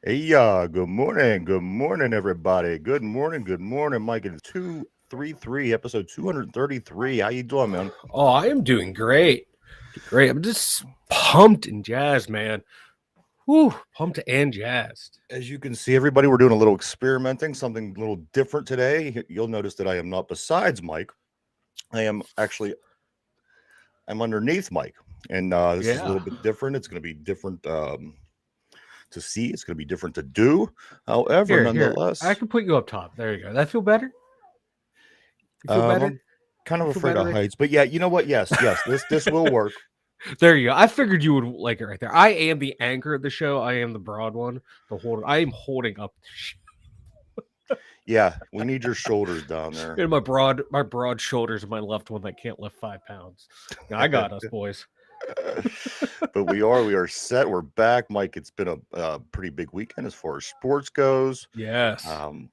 Hey, good morning, everybody. Good morning, Mike. It's 233, episode 233. How you doing, man? Oh, I am doing great. Great. I'm just pumped and jazzed, man. Whew, pumped and jazzed. As you can see, everybody, we're doing a little experimenting, something a little different today. You'll notice that I am not besides Mike. I'm underneath Mike, and this is a little bit different. It's going to be different to see. It's going to be different to do. However, nonetheless, I can put you up top. There you go. That feel better? You feel better? I'm kind of afraid of heights, but yeah, you know what? Yes, this will work. There you go. I figured you would like it right there. I am the anchor of the show. I am the broad one, the holder. I am holding up the show. Yeah, we need your shoulders down there. And my broad shoulders, and my left one that can't lift 5 pounds. Now, I got us, boys. But we are set. We're back, Mike. It's been a pretty big weekend as far as sports goes. Yes. Go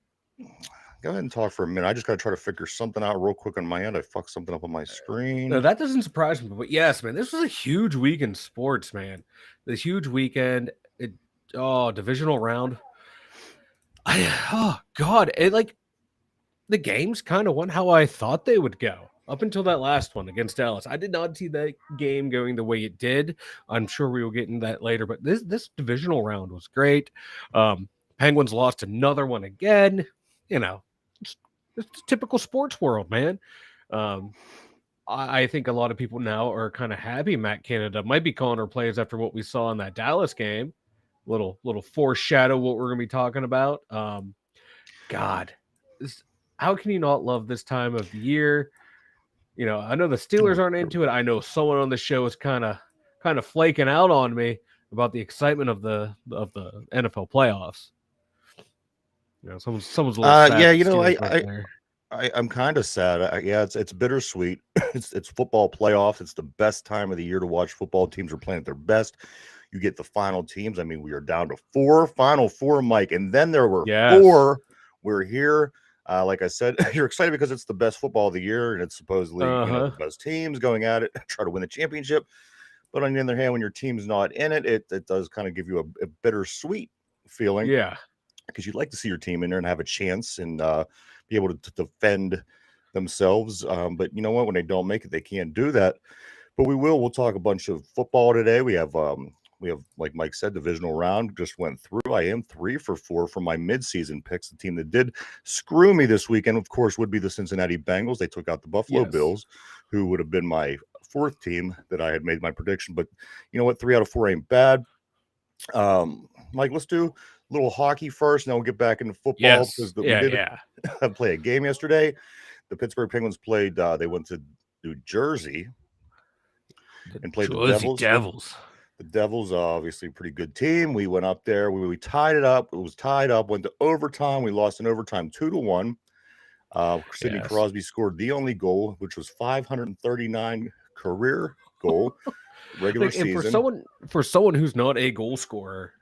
ahead and talk for a minute. I just got to try to figure something out real quick on my end. I fucked something up on my screen. No, that doesn't surprise me. But yes, man, this was a huge week in sports, man. This huge weekend. Divisional round. The games kind of went how I thought they would go up until that last one against Dallas. I did not see that game going the way it did. I'm sure we will get into that later, but this divisional round was great. Penguins lost another one again. You know, it's typical sports world, man. I think a lot of people now are kind of happy Matt Canada might be calling our plays after what we saw in that Dallas game. Little foreshadow what we're going to be talking about. God, how can you not love this time of the year? You know, I know the Steelers aren't into it. I know someone on the show is kind of flaking out on me about the excitement of the NFL playoffs. You know, someone's a little sad. Yeah, you know, I'm kind of sad. It's bittersweet. It's football playoffs. It's the best time of the year to watch football. Teams are playing at their best. You get the final teams. I mean, we are down to 4 final 4, Mike, and then there were 4. We're here. Like I said, you're excited because it's the best football of the year, and it's supposedly the best teams going at it, try to win the championship. But on the other hand, when your team's not in it, it does kind of give you a bittersweet feeling. Yeah. Because you'd like to see your team in there and have a chance and be able to defend themselves. But you know what? When they don't make it, they can't do that. But we'll talk a bunch of football today. We have, like Mike said, divisional round just went through. I am 3 for 4 from my midseason picks. The team that did screw me this weekend, of course, would be the Cincinnati Bengals. They took out the Buffalo Bills, who would have been my 4th team that I had made my prediction. But you know what? 3 out of 4 ain't bad. Mike, let's do a little hockey first, and then we'll get back into football. Because we did play a game yesterday. The Pittsburgh Penguins played. They went to New Jersey and played the Devils. The Devils, obviously a pretty good team. We went up there. We tied it up. It was tied up. Went to overtime. We lost in overtime 2-1. Sidney Crosby scored the only goal, which was 539 career goal regular season. For someone who's not a goal scorer,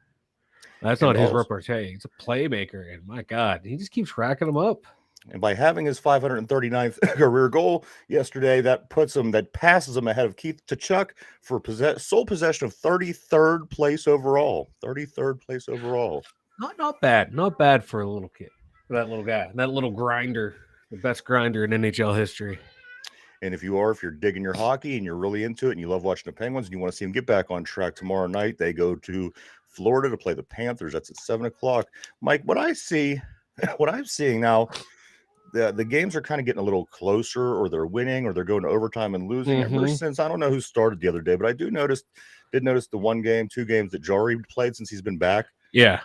that's not his repertoire. He's a playmaker, and my God, he just keeps racking them up. And by having his 539th career goal yesterday, that passes him ahead of Keith Tkachuk for sole possession of 33rd place overall. 33rd place overall. Not bad for a little kid, for that little guy, that little grinder, the best grinder in NHL history. And if you're digging your hockey and you're really into it and you love watching the Penguins and you want to see them get back on track tomorrow night, they go to Florida to play the Panthers. That's at 7:00. Mike, what I'm seeing now, the games are kind of getting a little closer, or they're winning, or they're going to overtime and losing. Ever since, I don't know who started the other day, but I did notice the 2 games that Jari played since he's been back. Yeah,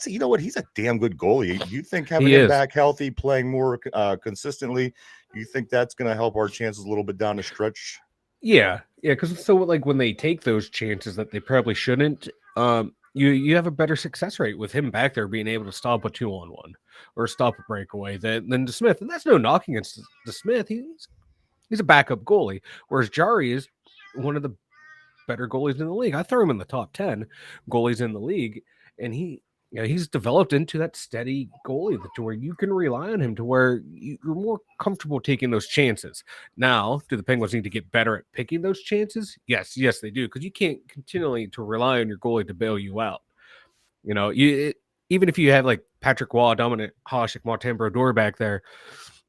you know what? He's a damn good goalie. You think having him back healthy, playing more consistently, you think that's going to help our chances a little bit down the stretch? Yeah, because when they take those chances that they probably shouldn't, you have a better success rate with him back there being able to stop a 2-on-1 or stop a breakaway than DeSmith. And that's no knocking against DeSmith. He's a backup goalie, whereas Jari is one of the better goalies in the league. I throw him in the top 10 goalies in the league, and he's developed into that steady goalie to where you can rely on him to where you're more comfortable taking those chances. Now, do the Penguins need to get better at picking those chances? Yes, they do, because you can't continually to rely on your goalie to bail you out. Even if you have like Patrick Waugh, Dominic Hasek, Martin Brodeur back there,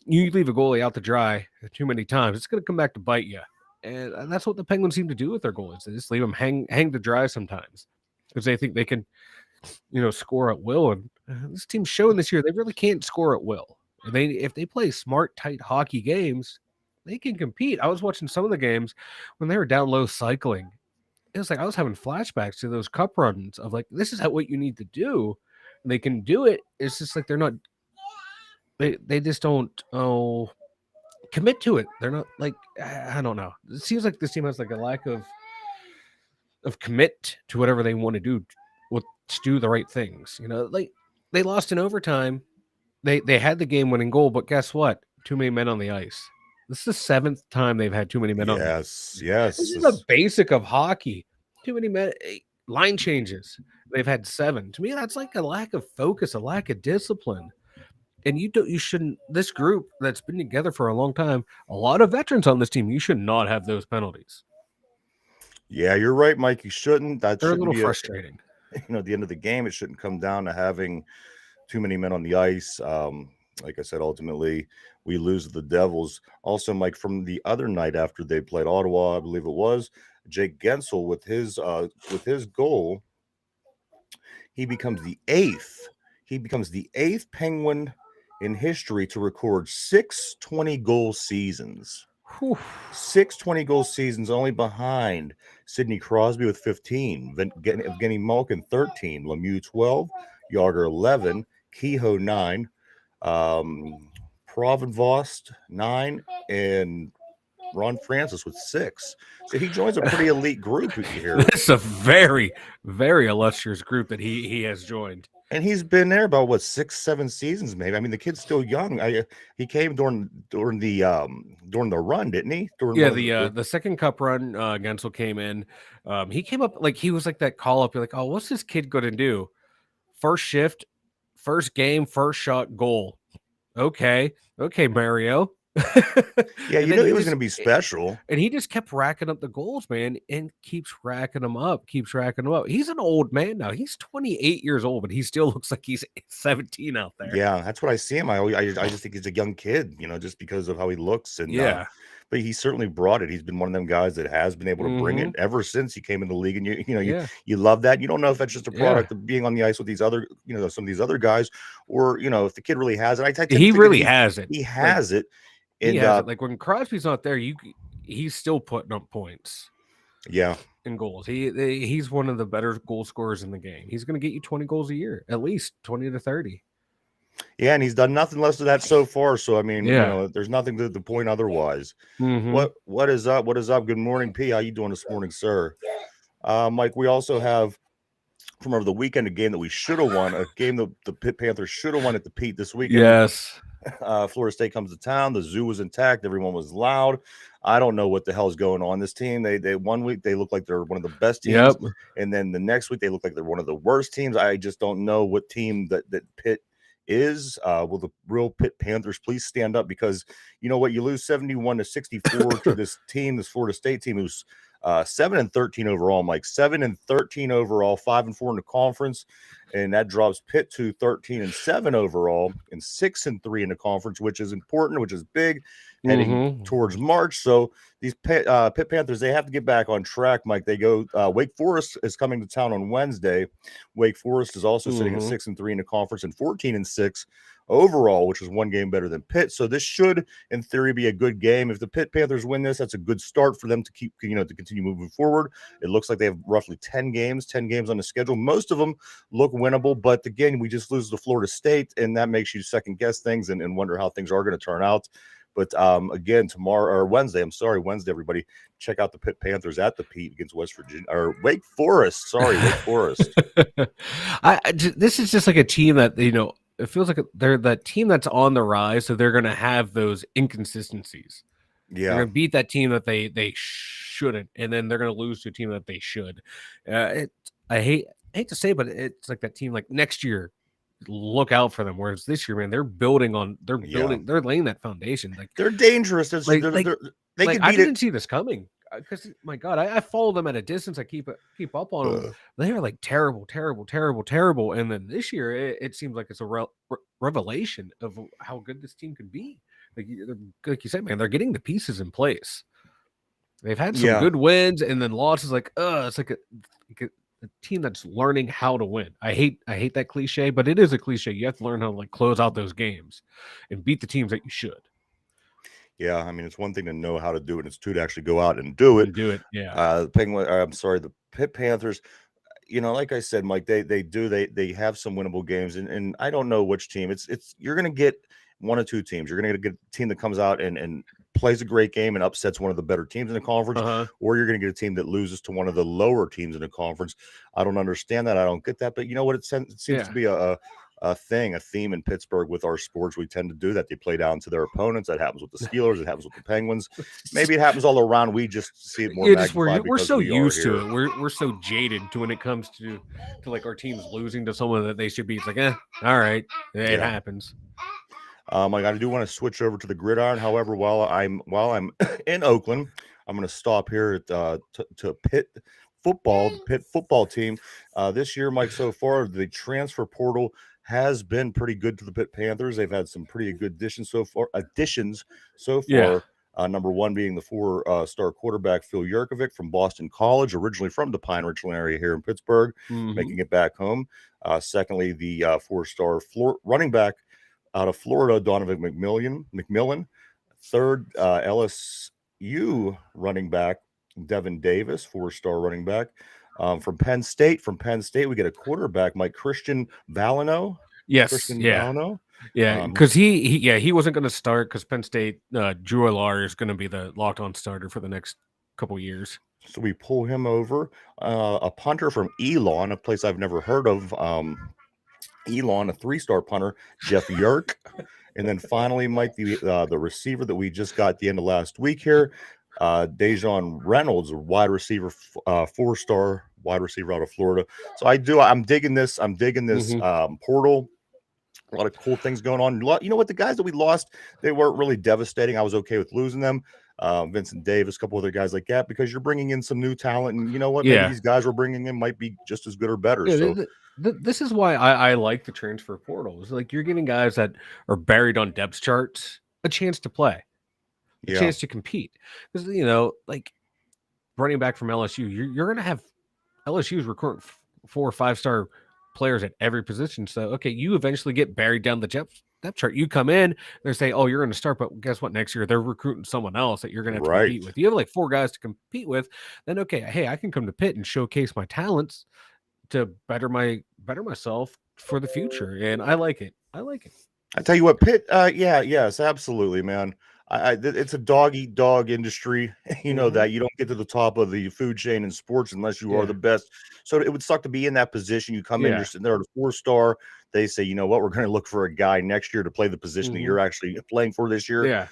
you leave a goalie out to dry too many times, it's going to come back to bite you. And that's what the Penguins seem to do with their goalies. They just leave them hang to dry sometimes because they think they can, score at will. And this team's showing this year they really can't score at will. And if they play smart, tight hockey games, they can compete. I was watching some of the games when they were down low cycling. It was like I was having flashbacks to those cup runs of like, this is what you need to do. And they can do it. It's just like they're not. They just don't commit to it. They're not like, I don't know. It seems like this team has like a lack of commit to whatever they want to do, to do the right things. Like they lost in overtime. They had the game winning goal, but guess what? Too many men on the ice. This is the 7th time they've had too many men on the ice. Yes. This is the basic of hockey. Too many men, line changes. They've had 7. To me, that's like a lack of focus, a lack of discipline. And you shouldn't. This group that's been together for a long time, a lot of veterans on this team, you should not have those penalties. Yeah, you're right, Mike. You shouldn't. They're a little frustrating. At the end of the game, it shouldn't come down to having too many men on the ice. Like I said, ultimately, we lose the Devils. Also, Mike, from the other night after they played Ottawa, I believe it was, Jake Gensel with his goal, he becomes the eighth. He becomes the 8th Penguin in history to record 6 20-goal seasons. Whew. 6 20-goal seasons, only behind Sidney Crosby with 15, Evgeny Malkin 13, Lemieux 12, Yager 11, Kehoe 9, Provenvost 9, and Ron Francis with 6. So he joins a pretty elite group here. It's a very, very illustrious group that he has joined. And he's been there about 6-7 seasons, maybe. I mean, the kid's still young. He came during the run, didn't he? The second cup run, Gensel came in. He came up like he was like that call up. You're like, oh, what's this kid going to do? First shift, first game, first shot, goal. Okay, Mario. Yeah, you know he was going to be special. And he just kept racking up the goals, man, and keeps racking them up. He's an old man now. He's 28 years old, but he still looks like he's 17 out there. Yeah, that's what I see him. I just think he's a young kid, just because of how he looks. And but he certainly brought it. He's been one of them guys that has been able to bring it ever since he came in the league. And you love that. You don't know if that's just a product of being on the ice with these other, some of these other guys, or if the kid really has it. He really has it. He has it. And, he has it. Like when Crosby's not there, he's still putting up points. Yeah. In goals. He's one of the better goal scorers in the game. He's going to get you 20 goals a year, at least 20 to 30. Yeah, and he's done nothing less of that so far. So I mean, there's nothing to the point otherwise. What is up? What is up? Good morning, P. How you doing this morning, sir? Mike, we also have from over the weekend a game that we should have won, a game that the Pitt Panthers should have won at the Pete this weekend. Yes. Florida State comes to town. The zoo was intact. Everyone was loud. I don't know what the hell's going on. This team, they 1 week they look like they're one of the best teams, and then the next week they look like they're one of the worst teams. I just don't know what team that Pitt is. Will the real Pitt Panthers please stand up? Because you know what, you lose 71-64 to this team, this Florida State team who's 7-13 overall, Mike. 7-13 overall, 5-4 in the conference, and that drops Pitt to 13-7 overall and 6-3 in the conference, which is important, which is big, heading towards March. So these Pitt Panthers, they have to get back on track, Mike. They go. Wake Forest is coming to town on Wednesday. Wake Forest is also sitting at 6-3 in the conference and 14-6 overall, which is 1 game better than Pitt. So this should, in theory, be a good game. If the Pitt Panthers win this, that's a good start for them to keep, to continue moving forward. It looks like they have roughly 10 games on the schedule. Most of them look winnable, but again, we just lose to Florida State, and that makes you second guess things and wonder how things are going to turn out. But again, tomorrow or Wednesday, I'm sorry, Wednesday, everybody, check out the Pitt Panthers at the Pete against West Virginia or Wake Forest. Sorry, Wake Forest. This is just like a team that it feels like they're that team that's on the rise, so they're going to have those inconsistencies. They're Yeah, going to beat that team that they shouldn't, and then they're going to lose to a team that they should. I hate to say, but it's like that team. Like next year, look out for them. Whereas this year, man, yeah, they're laying that foundation. they're dangerous. Like like They like could I beat it. didn't see this coming because my God, I follow them at a distance. I keep up on them. They are like terrible, terrible, terrible, terrible. And then this year, it seems like it's a revelation of how good this team could be. Like you said, man, they're getting the pieces in place. They've had some Yeah, good wins, and then losses. It's like a team that's learning how to win. I hate that cliche, but it is a cliche. You have to learn how to like close out those games and beat the teams that you should. yeah. I mean, it's one thing to know how to do it; it's two to actually go out and do it. And do it, yeah. The Penguin. I'm sorry, the Pitt Panthers. Like I said, Mike, they have some winnable games, and I don't know which team. It's you're gonna get one or two teams. You're gonna get a team that comes out and plays a great game and upsets one of the better teams in the conference, Uh-huh. or you're gonna get a team that loses to one of the lower teams in the conference. I don't understand that. I don't get that. But you know what? It seems to Yeah. be a theme in Pittsburgh with our sports. We tend to do that. They play down to their opponents. That happens with the Steelers. It happens with the Penguins. Maybe it happens all around. We just see it more Just magnified we're because so we are used to here. it. We're so jaded to when it comes to like our teams losing to someone that they should be. It's like, all right, it Yeah. happens. I do want to switch over to the gridiron. However, while I'm in Oakland, I'm going to stop here at to Pitt football, the Pitt football team. This year, Mike, so far the transfer portal has been pretty good to the Pitt Panthers. They've had some pretty good additions so far. Yeah. Number one being the four-star quarterback Phil Yurkovich from Boston College, originally from the Pine Ridge area here in Pittsburgh, Mm-hmm. making it back home. Secondly, the four-star running back out of Florida, Donovan McMillan. Third, LSU running back, Devin Davis, four-star running back. From Penn State, we get a quarterback, Christian Valano. Yes. Christian Yeah. Valano. Yeah. Um, Because he wasn't going to start because Penn State Drew Alar is going to be the locked-on starter for the next couple years. so we pull him over. A punter from Elon, a place I've never heard of. Elon, a three-star punter, Jeff Yerk. And then finally, Mike, the receiver that we just got at the end of last week here, Dejon Reynolds, a wide receiver, four-star wide receiver out of Florida. So I'm digging this. I'm digging this Mm-hmm. portal. A lot of cool things going on. You know what? The guys that we lost, they weren't really devastating. I was okay with losing them. Vincent Davis, a couple other guys like that, because you're bringing in some new talent. And you know what? Maybe Yeah. these guys we're bringing in might be just as good or better. Yeah, So, this is why I like the transfer portal. It's like you're giving guys that are buried on depth charts a chance to play, a yeah, chance to compete. Because like running back from LSU, you're going to have LSU's recruiting 4 or 5-star players at every position. So okay, you eventually get buried down the depth chart. You come in, they say, "Oh, you're going to start," but guess what? Next year they're recruiting someone else that you're going to have to right. compete with. You have like 4 guys to compete with. Then okay, hey, I can come to Pitt and showcase my talents to better myself for the future, and I like it. I like it. I tell you what, Pitt. Yes, absolutely, man. It's a dog eat dog industry. You know Mm-hmm. that you don't get to the top of the food chain in sports unless you are Yeah, the best. So it would suck to be in that position. You come in, you're yeah, sitting there at a four-star. They say, you know what, we're going to look for a guy next year to play the position that mm-hmm. you're actually playing for this year. Yeah,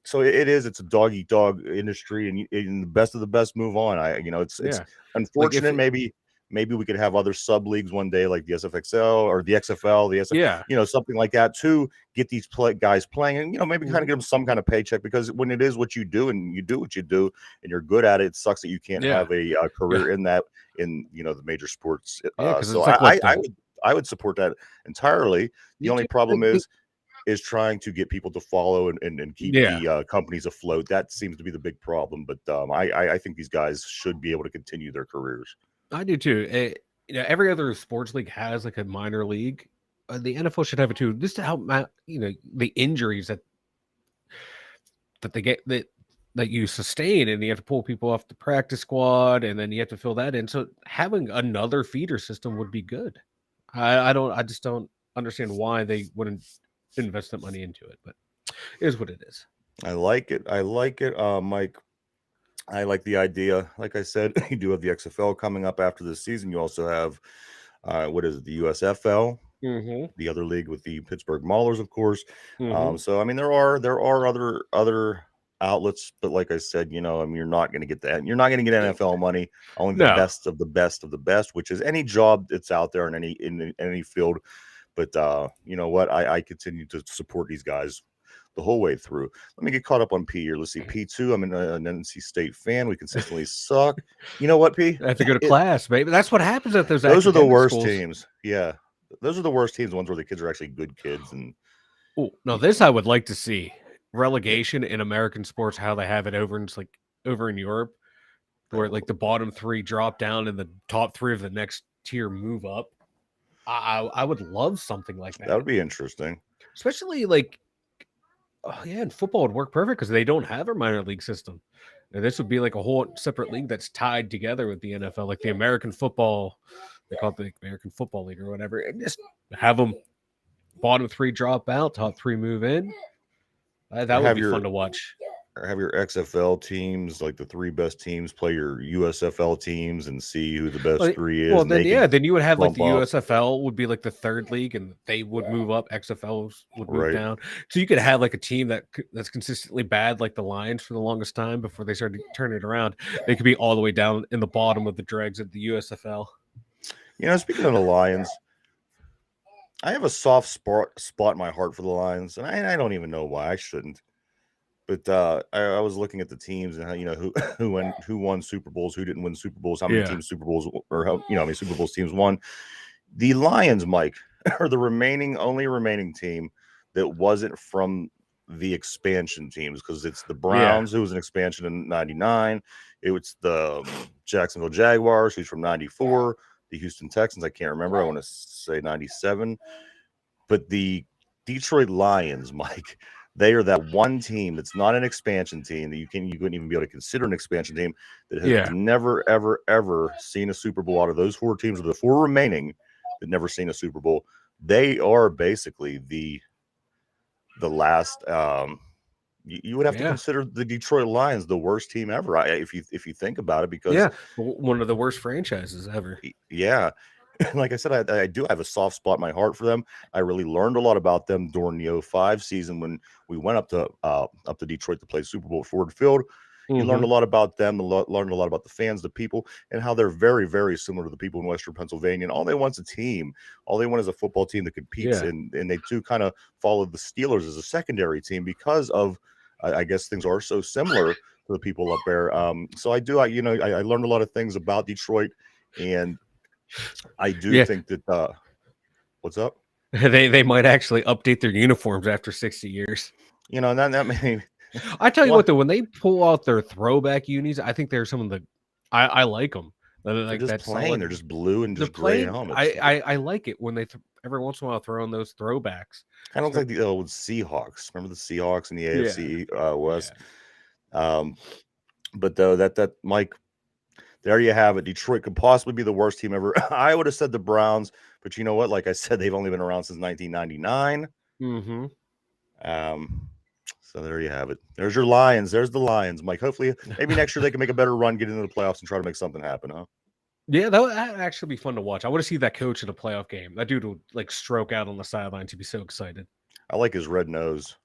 So it's a dog eat dog industry, and the best of the best move on. It's yeah. Like if unfortunate. Maybe we could have other sub leagues one day, like the SFXL or the XFL, yeah, something like that, to get these guys playing, and maybe kind mm-hmm. of give them some kind of paycheck, because when it is what you do and you do what you do and you're good at it, it sucks that you can't Yeah, have a career in that, the major sports. yeah. Because So it's like what I would support that entirely. The me only too. problem is trying to get people to follow and keep Yeah, the companies afloat. That seems to be the big problem. But I think these guys should be able to continue their careers. I do too. Every other sports league has like a minor league. The NFL should have it too. Just to help out, the injuries that they get that you sustain, and you have to pull people off the practice squad, and then you have to fill that in. So having another feeder system would be good. I just don't understand why they wouldn't invest that money into it. But Is what it is. I like it. I like it, Mike. I like the idea. Like I said, you do have the XFL coming up after this season. You also have what is it, the USFL, Mm-hmm. the other league with the Pittsburgh Maulers, of course. Mm-hmm. So I mean, there are other outlets, but like I said, I mean, you're not going to get that. You're not going to get NFL money. Only the No. best of the best of the best, which is any job that's out there in any field. But you know what? I continue to support these guys the whole way through. Let me get caught up on P here. Let's see, P2. I'm an NC State fan. We consistently suck. You know what, P? I have to go to class, baby. That's what happens at those Those are the academic worst schools. teams. Yeah, those are the worst teams. The ones where the kids are actually good kids, and Oh, no, this I would like to see. Relegation in American sports, how they have it over in Europe, where like the bottom three drop down and the top three of the next tier move up. I would love something like that would that. be interesting. Especially like, oh yeah, and football would work perfect because they don't have a minor league system. And this would be like a whole separate league that's tied together with the NFL, like the American football. They call it the American Football League or whatever, and just have them bottom three drop out, top three move in. Or That would be fun to watch. have your XFL teams, like the three best teams, play your USFL teams and see who the best three is, Well, and then they can then you would have like bump the up. USFL would be like the third league, and they would move up. XFLs would move Right. down. So you could have like a team that's consistently bad, like the Lions for the longest time before they started turning it around. They could be all the way down in the bottom of the dregs of the USFL. Speaking of the Lions, I have a soft spot in my heart for the Lions, and I don't even know why. I shouldn't. But I was looking at the teams and how who who won Super Bowls, who didn't win Super Bowls, how many Yeah, teams Super Bowls, or how many Super Bowls teams won. The Lions, Mike, are the only remaining team that wasn't from the expansion teams, because it's the yeah, Browns, who was an expansion in '99. It was the Jacksonville Jaguars, who's from '94. The Houston Texans, I can't remember. I want to say '97. But the Detroit Lions, Mike, they are that one team that's not an expansion team that you couldn't even be able to consider an expansion team, that has yeah, never, ever, ever seen a Super Bowl. Out of those four teams, or the four remaining that never seen a Super Bowl, they are basically the last. You would have to yeah, consider the Detroit Lions the worst team ever, if you think about it, because yeah. One of the worst franchises ever. yeah. Like I said, I do have a soft spot in my heart for them. I really learned a lot about them during the '05 season when we went up to Detroit to play Super Bowl at Ford Field. You learned Mm-hmm. a lot about them, learned a lot about the fans, the people, and how they're very, very similar to the people in Western Pennsylvania. And all they want is a team. All they want is a football team that competes. Yeah, And they too kind of follow the Steelers as a secondary team because of, I guess, things are so similar to the people up there. So I learned a lot of things about Detroit, and I do yeah. think that what's up? They might actually update their uniforms after 60 years. And that may I tell you what, what though, when they pull out their throwback unis, I think they're some of the I like them. they're Like just that plain. They're solid. just blue and The just gray plain, helmets. I like it when they every once in a while throw in those throwbacks. Kind of looks Start, like the old Seahawks. Remember the Seahawks in the yeah, AFC yeah. West? Um, but though that Mike, there you have it. Detroit could possibly be the worst team ever. I would have said the Browns, but you know what? Like I said, they've only been around since 1999. Mm-hmm. So there you have it. There's your Lions. There's the Lions, Mike. Hopefully, maybe next year they can make a better run, get into the playoffs, and try to make something happen, huh? Yeah, that would actually be fun to watch. I want to see that coach in a playoff game. That dude would like stroke out on the sideline to be so excited. I like his red nose.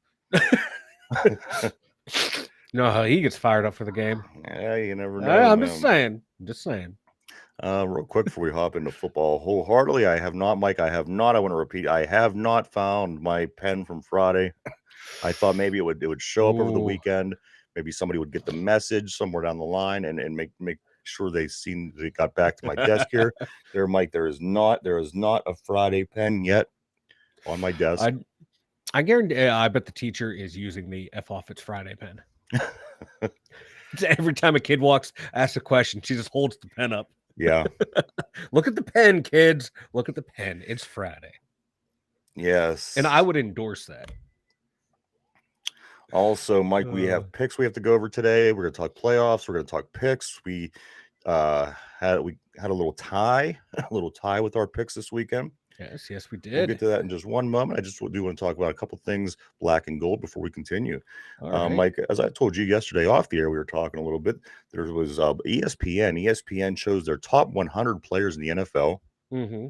No, how he gets fired up for the game. Yeah, you never know, I'm just man. saying. I'm just saying. Real quick before we hop into football wholeheartedly, I have not, Mike. I have not. I want to repeat. I have not found my pen from Friday. I thought maybe it would show up over the Ooh. weekend. Maybe somebody would get the message somewhere down the line and make sure they got back to my desk here. There, Mike. There is not a Friday pen yet on my desk. I guarantee. I bet the teacher is using the F off it's Friday pen. Every time a kid asks a question, she just holds the pen up. Yeah. Look at the pen, kids. Look at the pen. It's Friday. Yes. And I would endorse that. Also, Mike, we have picks we have to go over today. We're going to talk playoffs. We're going to talk picks. We had a little tie with our picks this weekend. Yes, we We'll get did. to that in just one moment. I just do want to talk about a couple things black and gold before we continue. All right. Mike, as I told you yesterday off the air, we were talking a little bit. There was ESPN. ESPN chose their top 100 players in the NFL. Mm-hmm.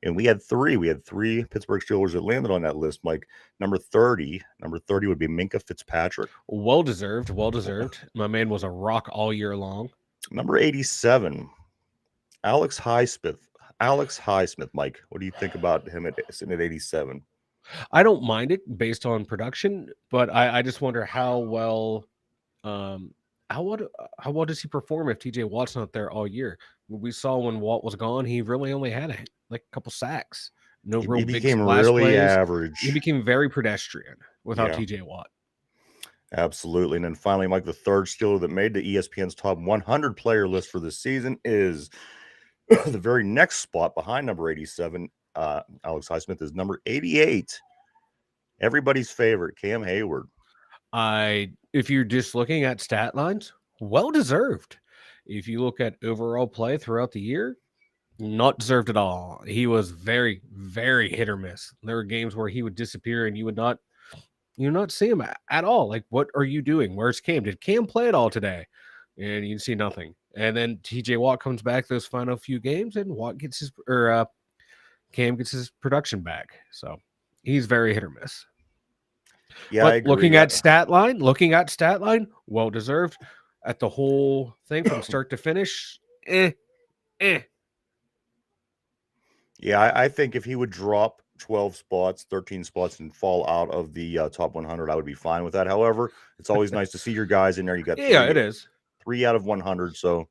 And we had three. We had three Pittsburgh Steelers that landed on that list, Mike. Number 30 would be Minka Fitzpatrick. Well deserved. Well deserved. My man was a rock all year long. Number 87, Alex Highsmith. Alex Highsmith, Mike. What do you think about him sitting at 87? I don't mind it based on production, but I just wonder how well um how what how well does he perform if TJ Watt's not there all year? We saw when Watt was gone, he really only had like a couple sacks, no He, real he big became splash really plays. He average. became very pedestrian without Yeah, TJ Watt. absolutely. And then finally, Mike, the third Steeler that made the ESPN's top 100 player list for this season is the very next spot behind number 87. Alex Highsmith is number 88. Everybody's favorite, Cam Hayward. If you're just looking at stat lines, well deserved. If you look at overall play throughout the year, not deserved at all. He was very, very hit or miss. There were games where he would disappear and you would not see him at all. Like, what are you doing? Where's Cam? Did Cam play at all today? And you'd see nothing. And then TJ Watt comes back those final few games, and Watt gets Cam gets his production back. So he's very hit or miss. Yeah, I But agree. looking at stat line, well deserved. At the whole thing from start to finish, eh. Yeah, I think if he would drop 12 spots, 13 spots, and fall out of the top 100, I would be fine with that. However, it's always nice to see your guys in there. You got Yeah, it is. three out of 100. So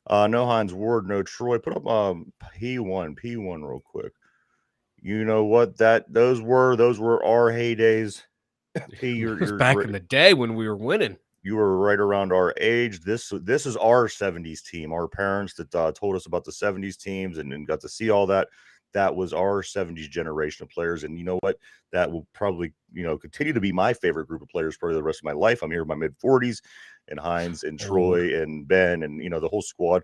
no Hines Ward, no Troy. Put up P1 real quick. You know what those were our heydays. P, It was back in the day when we were winning. You were right around our age. This is our 70s team. Our parents that told us about the 70s teams and got to see all that. That was our 70s generation of players. And you know what? That will probably, continue to be my favorite group of players for the rest of my life. I'm here in my mid 40s, and Hines and Troy and Ben and, the whole squad,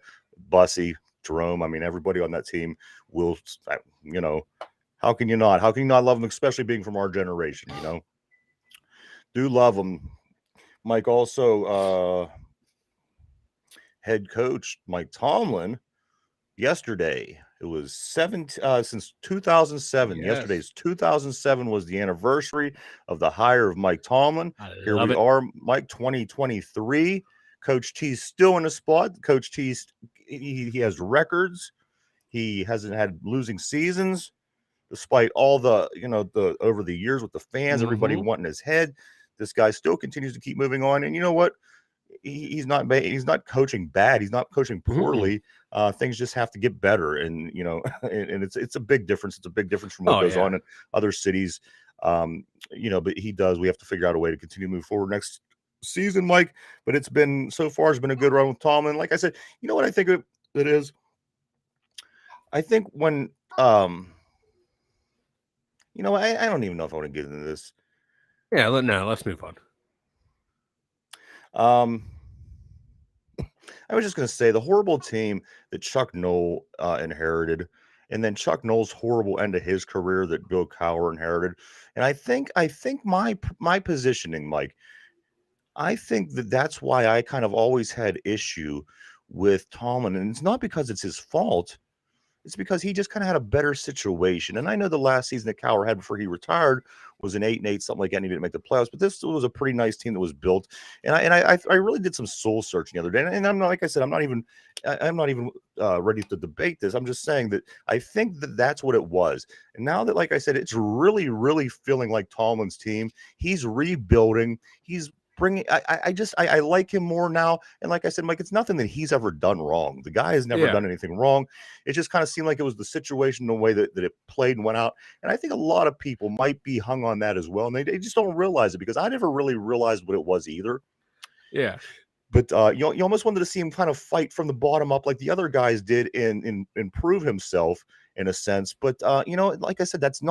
Bussy, Jerome. I mean, everybody on that team will, how can you not? How can you not love them, especially being from our generation, Do love them. Mike, also head coach Mike Tomlin yesterday. It was since 2007. Yes. Yesterday's 2007 was the anniversary of the hire of Mike Tomlin. Here we are, Mike, 2023. Coach T's still in the spot. Coach T's he has records. He hasn't had losing seasons, despite all the over the years with the fans, everybody wanting his head. This guy still continues to keep moving on, and you know what? He's not coaching bad. He's not coaching poorly. Things just have to get better, and and it's a big difference. It's a big difference from what goes on in other cities. But he does. We have to figure out a way to continue to move forward next season, Mike. But it's been a good run with Tomlin. Like I said, you know what I think it is. I think when I don't even know if I want to get into this. Yeah, let's move on. I was just going to say the horrible team that Chuck Noll inherited, and then Chuck Noll's horrible end of his career that Bill Cowher inherited. And I think my positioning, Mike, I think that's why I kind of always had issue with Tomlin, and it's not because it's his fault. It's because he just kind of had a better situation. And I know the last season that Cowher had before he retired was an 8-8, something like that, and he didn't make the playoffs. But this was a pretty nice team that was built. And I really did some soul searching the other day. And I'm not, like I said, I'm not even ready to debate this. I'm just saying that I think that's what it was. And now that, like I said, it's really, really feeling like Tomlin's team. He's rebuilding. He's bringing. I like him more now. And like I said, Mike, it's nothing that he's ever done wrong. The guy has never done anything wrong. It just kind of seemed like it was the situation, the way that it played and went out. And I think a lot of people might be hung on that as well. And they just don't realize it, because I never really realized what it was either. Yeah. But you almost wanted to see him kind of fight from the bottom up like the other guys did and improve himself in a sense. But like I said, that's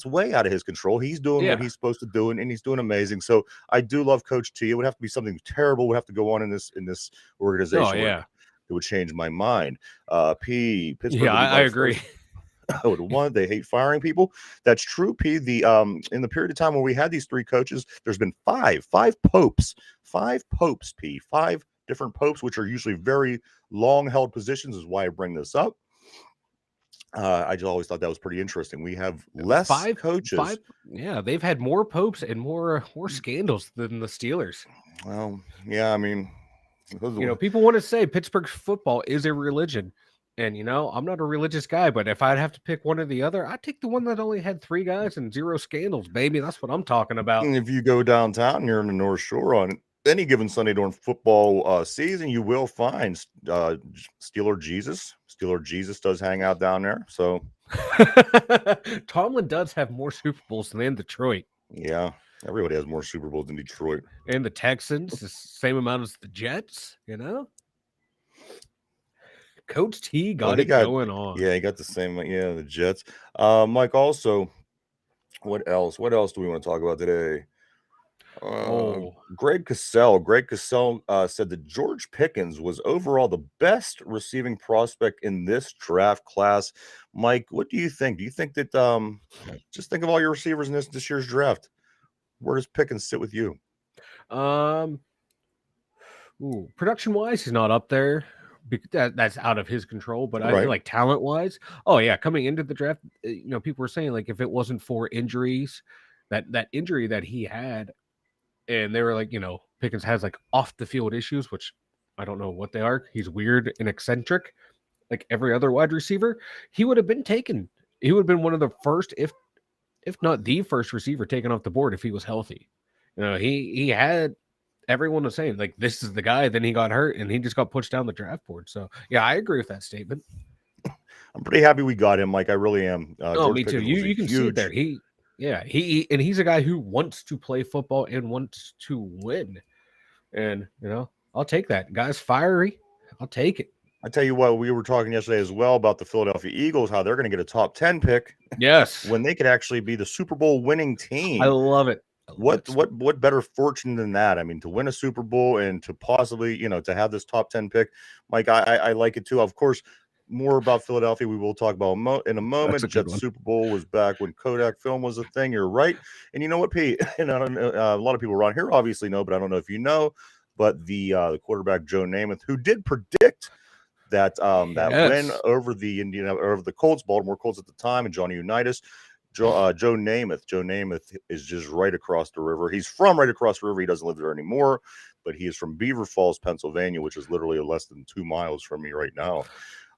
way out of his control. He's doing what he's supposed to do, and he's doing amazing. So I do love Coach T. It would have to be something terrible would have to go on in this organization. Oh, yeah. It would change my mind. Pittsburgh. Yeah, I agree. I would want. They hate firing people. That's true, P. The in the period of time when we had these three coaches, there's been five popes, P. Five different popes, which are usually very long held positions, is why I bring this up. I just always thought that was pretty interesting. We have less Five. coaches. Yeah, they've had more popes and more scandals than the Steelers. Well, yeah, I mean, People want to say Pittsburgh football is a religion. And I'm not a religious guy, but if I'd have to pick one or the other, I'd take the one that only had 3 guys and 0 scandals, baby. That's what I'm talking about. if you go downtown and you're in the North Shore on any given Sunday during football season, you will find Steeler Jesus. Steeler Jesus does hang out down there. So Tomlin does have more Super Bowls than Detroit. yeah, everybody has more Super Bowls than Detroit. And the Texans, the same amount as the Jets, Coach T got it going on. Yeah, he got the same. Yeah, the Jets. Mike, also, what else? What else do we want to talk about today? Greg Cosell. Greg Cosell said that George Pickens was overall the best receiving prospect in this draft class. Mike, what do you think? Do you think that just think of all your receivers in this year's draft? Where does Pickens sit with you? Production wise, he's not up there. That's out of his control, but I feel like talent wise, oh yeah, coming into the draft, people were saying like if it wasn't for injuries, that injury that he had, and they were like, Pickens has like off the field issues, which I don't know what they are. He's weird and eccentric, like every other wide receiver. He would have been taken. He would have been one of the first, if not the first receiver taken off the board if he was healthy. He had everyone was saying like this is the guy. Then he got hurt and he just got pushed down the draft board. So yeah, I agree with that statement. I'm pretty happy we got him, Mike. I really am. George me Pickens too. You can see it there. He's a guy who wants to play football and wants to win. And I'll take that. Guy's fiery. I'll take it. I tell you what, we were talking yesterday as well about the Philadelphia Eagles, how they're going to get a top 10 pick. Yes. When they could actually be the Super Bowl winning team. I love it. What better fortune than that? I mean, to win a Super Bowl and to possibly, to have this top 10 pick. Mike, I like it too. Of course, more about Philadelphia we will talk about in a moment. The Jets Super Bowl was back when Kodak film was a thing. You're right. And you know what, Pete? And I don't know, a lot of people around here obviously know, but I don't know if you know. But the quarterback Joe Namath, who did predict that win over the Colts, Baltimore Colts at the time, and Johnny Unitas. Joe Namath is just right across the river. He's from right across the river. He doesn't live there anymore, but he is from Beaver Falls, Pennsylvania, which is literally less than 2 miles from me right now.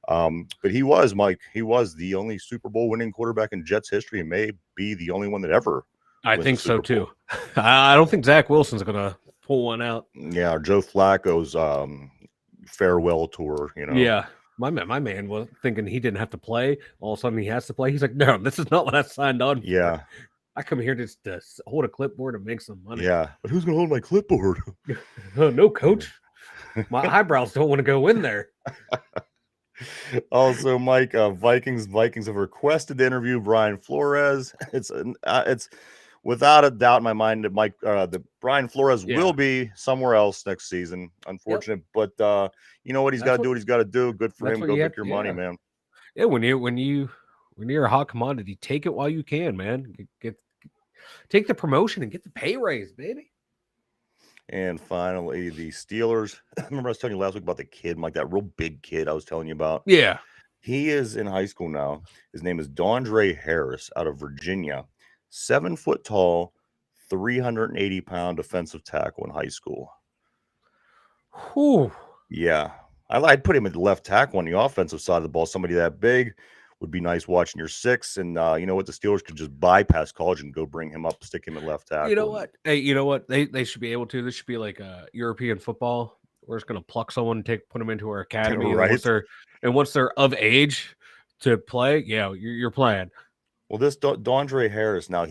But he was the only Super Bowl winning quarterback in Jets history, and may be the only one that ever. I think so too. I don't think Zach Wilson's gonna pull one out. Yeah, Joe Flacco's farewell tour. Yeah. My man was thinking he didn't have to play. All of a sudden he has to play. He's like, no, this is not what I signed on for. Yeah. I come here just to hold a clipboard and make some money. Yeah. But who's going to hold my clipboard? No, coach. My eyebrows don't want to go in there. Also, Mike, Vikings have requested to interview Brian Flores. It's without a doubt in my mind that the Brian Flores will be somewhere else next season. Unfortunate, but you know what? He's got to do what he's got to do. Good for him. Go make your money, man. Yeah, when you're a hot commodity, take it while you can, man. Take the promotion and get the pay raise, baby. And finally, the Steelers. Remember I was telling you last week about the kid, Mike, that real big kid I was telling you about? Yeah. He is in high school now. His name is Dondre Harris out of Virginia. 7 foot tall, 380-pound defensive tackle in high school. Whew. Yeah. I'd put him at the left tackle on the offensive side of the ball. Somebody that big would be nice watching your six. And you know what? The Steelers could just bypass college and go bring him up, stick him at left tackle. You know what? Hey, you know what? They should be able to. This should be like a European football. We're just going to pluck someone and put them into our academy. Right. And once they're of age to play, yeah, you're playing. Well, this Dondre Harris, now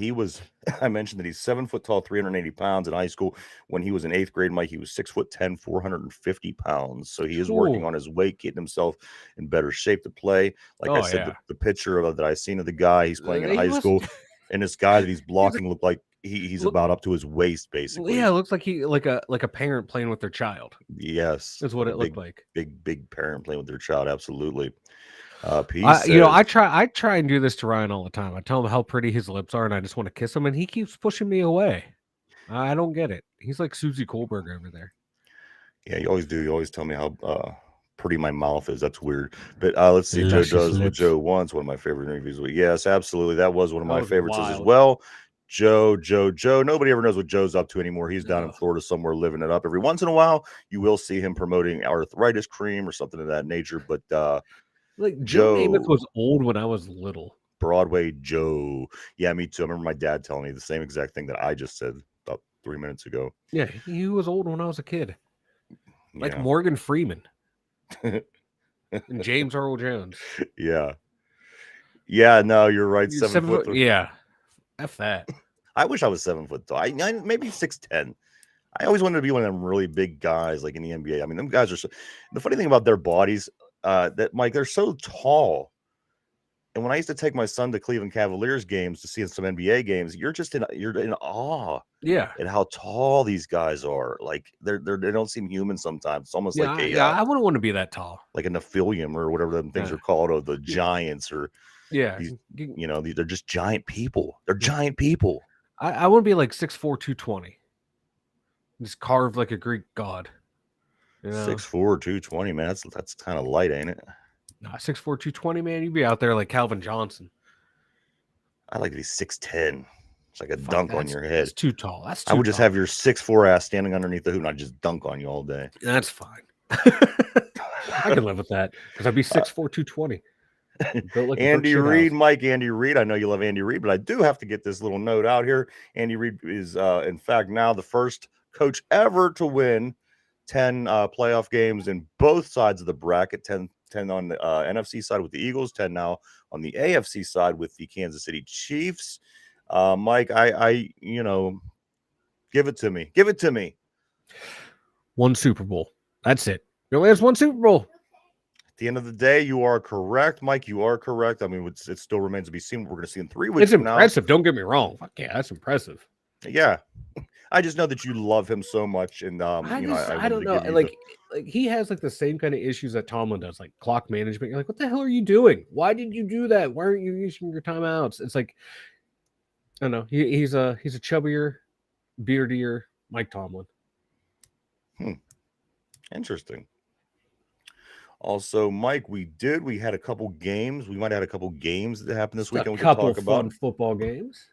I mentioned that he's 7 foot tall, 380 pounds in high school. When he was in 8th grade, Mike, he was 6'10", 450 pounds. So he is working on his weight, getting himself in better shape to play. Like I said, the picture that I seen of the guy, he's playing in high school, and this guy that he's blocking looked like he's about up to his waist, basically. Yeah, it looks like like a parent playing with their child. Yes. That's what it looked like. Big parent playing with their child, absolutely. Peace I says, try and do this to Ryan all the time. I tell him how pretty his lips are, and I just want to kiss him, and he keeps pushing me away. I don't get it. He's like Susie Kohlberg over there. yeah, you always do. You always tell me how pretty my mouth is. That's weird. But let's see. Joe Luscious does what lips. Joe wants. One of my favorite interviews. Yes, absolutely. That was one of That my was favorites as wild. well. Joe. Nobody ever knows what Joe's up to anymore. He's down in Ugh. Florida somewhere living it up. Every once in a while, you will see him promoting arthritis cream or something of that nature. But Like Joe Namath Joe, was old when I was little. Broadway Joe. Yeah, me too. I remember my dad telling me the same exact thing that I just said about 3 minutes ago. Yeah, he was old when I was a kid. Like Yeah. Morgan Freeman and James Earl Jones. Yeah. Yeah, no, you're right. You're 7 foot. yeah. F that. I wish I was 7 foot tall. Maybe 6'10". I always wanted to be one of them really big guys like in the NBA. I mean, them guys are so. The funny thing about their bodies, that Mike, they're so tall. And when I used to take my son to Cleveland Cavaliers games to see some NBA games, you're in awe Yeah. at how tall these guys are. Like they don't seem human sometimes. It's almost like I wouldn't want to be that tall. like a Nephilim or whatever them things Yeah. are called, or the giants, or Yeah. these, they're just giant people. They're giant people. I want to be like 6'4", 220. Just carved like a Greek god. You know? 6'4", 220, man. That's kind of light, ain't it? Nah, 6'4", 220, man. You'd be out there like Calvin Johnson. I'd like to be 6'10". It's like a Fuck, dunk on your head. That's too tall. That's too I would just tall. have your 6'4" ass standing underneath the hoop and I'd just dunk on you all day. That's fine. I can live with that because I'd be 6'4", 220. Built like Andy Reid, Mike, Andy Reid. I know you love Andy Reid, but I do have to get this little note out here. Andy Reid is, in fact, now the first coach ever to win 10 playoff games in both sides of the bracket. 10 on the NFC side with the Eagles, 10 now on the AFC side with the Kansas City Chiefs. Mike, I give it to me. Give it to me. One Super Bowl. That's it. He only has one Super Bowl. At the end of the day, you are correct, Mike. You are correct. I mean, it still remains to be seen what we're going to see in 3 weeks. It's impressive. Don't get me wrong. Fuck yeah, that's impressive. Yeah, I just know that you love him so much, and I don't know. Like he has like the same kind of issues that Tomlin does, like clock management. You're like, what the hell are you doing? Why did you do that? Why aren't you using your timeouts? It's like, I don't know. He's a chubbier, beardier Mike Tomlin. Interesting. Also, Mike, we had a couple games. We might have had a couple games that happened this weekend. We can talk about football games.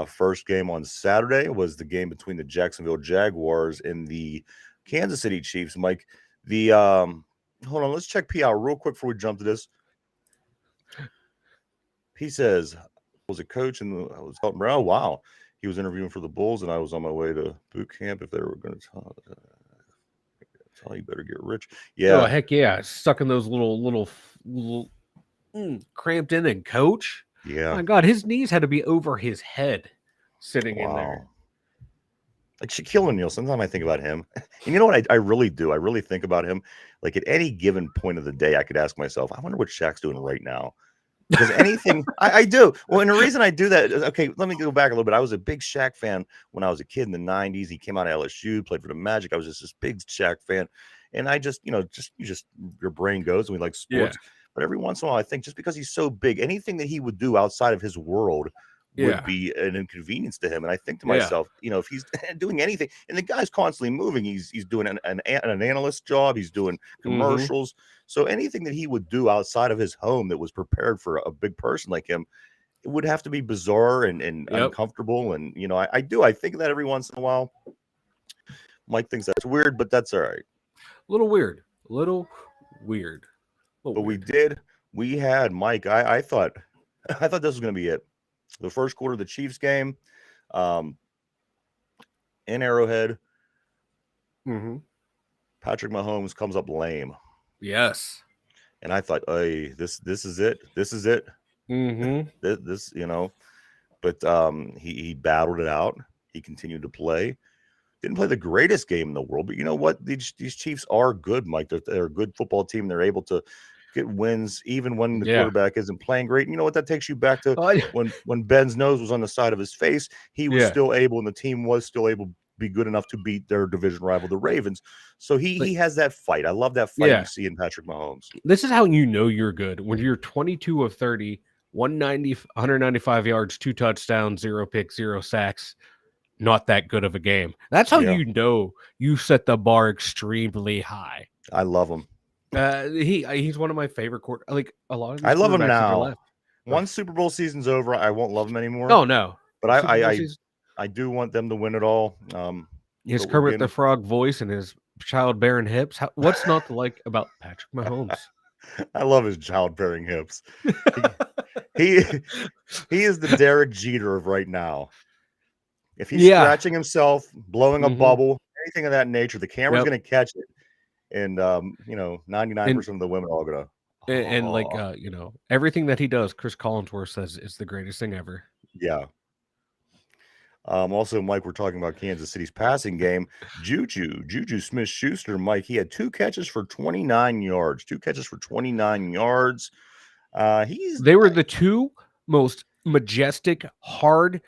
First game on Saturday was the game between the Jacksonville Jaguars and the Kansas City Chiefs. Mike, hold on, let's check P out real quick before we jump to this. He says, I was a coach and I was helping. Oh, wow. He was interviewing for the Bulls and I was on my way to boot camp if they were going to tell you better get rich. Yeah. Oh, heck yeah. Stuck in those little cramped in and coach. Yeah. My God, his knees had to be over his head sitting in there. Like Shaquille O'Neal, sometimes I think about him. And you know what I really do? I really think about him. Like at any given point of the day, I could ask myself, I wonder what Shaq's doing right now. Because anything, I do. Well, and the reason I do that is, okay, let me go back a little bit. I was a big Shaq fan when I was a kid in the 90s. He came out of LSU, played for the Magic. I was just this big Shaq fan. And I just, your brain goes and we like sports. Yeah. But every once in a while, I think just because he's so big, anything that he would do outside of his world would be an inconvenience to him. And I think to myself, if he's doing anything, and the guy's constantly moving, he's doing an analyst job, he's doing commercials. Mm-hmm. So anything that he would do outside of his home that was prepared for a big person like him, it would have to be bizarre and uncomfortable. And, I think of that every once in a while. Mike thinks that's weird, but that's all right. A little weird. But we had Mike. I thought this was going to be it. The first quarter of the Chiefs game, in Arrowhead, Patrick Mahomes comes up lame. Yes, and I thought, hey, this is it. This is it. this, but he battled it out. He continued to play. Didn't play the greatest game in the world, but you know what? These Chiefs are good, Mike. They're a good football team. They're able to get wins even when the quarterback isn't playing great. And you know what? That takes you back to when Ben's nose was on the side of his face. He was still able, and the team was still able, be good enough to beat their division rival, the Ravens. So he has that fight. I love that fight you see in Patrick Mahomes. This is how you know you're good when you're 22 of 30, 195 yards, 2 touchdowns, 0 picks, 0 sacks. Not that good of a game. That's how you know you set the bar extremely high. I love him. He's one of my favorite like a lot of these I love him now. left. Once Super Bowl season's over, I won't love him anymore. Oh no. But I do want them to win it all. His Kermit the Frog voice and his childbearing hips. What's not to like about Patrick Mahomes? I love his childbearing hips. He is the Derek Jeter of right now. If he's scratching himself, blowing a bubble, anything of that nature, the camera's going to catch it. And 99% of the women are all gonna everything that he does, Chris Collinsworth says is the greatest thing ever. Yeah. Also, Mike, we're talking about Kansas City's passing game. Juju Smith-Schuster, Mike, he had 2 catches for 29 yards. 2 catches for 29 yards. They were the 2 most majestic, hard,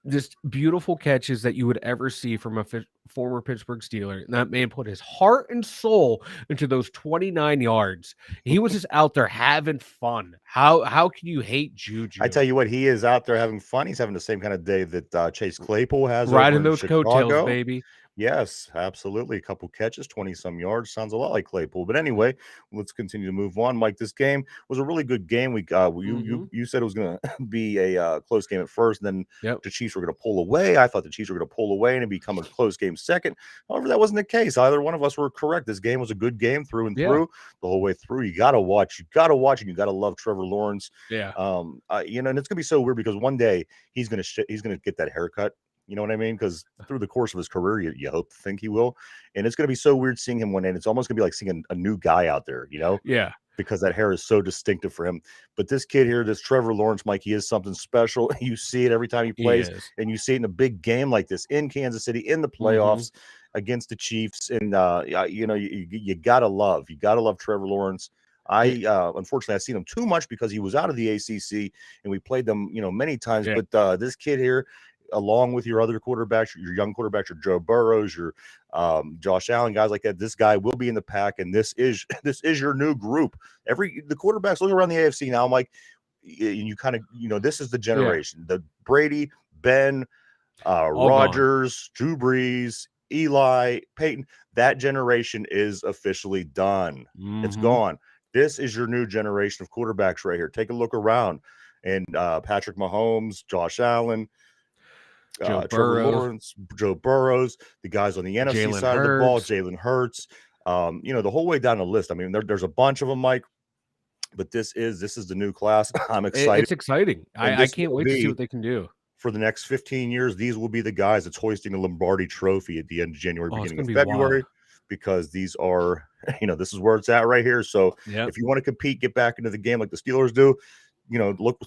just beautiful catches that you would ever see from a former Pittsburgh Steeler. And that man put his heart and soul into those 29 yards. He was just out there having fun. How can you hate Juju? I tell you what, he is out there having fun. He's having the same kind of day that Chase Claypool has. Riding those coattails, baby. Yes, absolutely. A couple catches, 20-some yards. Sounds a lot like Claypool. But anyway, let's continue to move on. Mike, this game was a really good game. You said it was going to be a close game at first, and then the Chiefs were going to pull away. I thought the Chiefs were going to pull away and become a close game second. However, that wasn't the case. Either one of us were correct. This game was a good game through and through, the whole way through. You got to watch. You got to watch, and you got to love Trevor Lawrence. Yeah. And it's going to be so weird because one day he's going to get that haircut. You know what I mean? Because through the course of his career, you hope to think he will. And it's going to be so weird seeing him one day. And it's almost going to be like seeing a new guy out there, Yeah. Because that hair is so distinctive for him. But this kid here, this Trevor Lawrence, Mike, he is something special. You see it every time he plays. And you see it in a big game like this in Kansas City, in the playoffs against the Chiefs. And, you got to love Trevor Lawrence. Unfortunately, I've seen him too much because he was out of the ACC and we played them, many times. Yeah. But this kid here, along with your other quarterbacks, your young quarterbacks, your Joe Burrows, your Josh Allen, guys like that, this guy will be in the pack, and this is your new group. The quarterbacks look around the AFC now, Mike, and you kind of this is the generation. The Brady, Ben, Rodgers, Drew Brees, Eli, Peyton. That generation is officially done. It's gone. This is your new generation of quarterbacks right here. Take a look around, and Patrick Mahomes, Josh Allen, Trevor Lawrence, Joe Burrows, the guys on the NFC side of the ball, Jalen Hurts, the whole way down the list. I mean, there's a bunch of them, Mike, but this is the new class. I'm excited. It's exciting. I can't wait to see what they can do. For the next 15 years, these will be the guys that's hoisting the Lombardi Trophy at the end of January, beginning of February, because these are, this is where it's at right here. So if you want to compete, get back into the game like the Steelers do.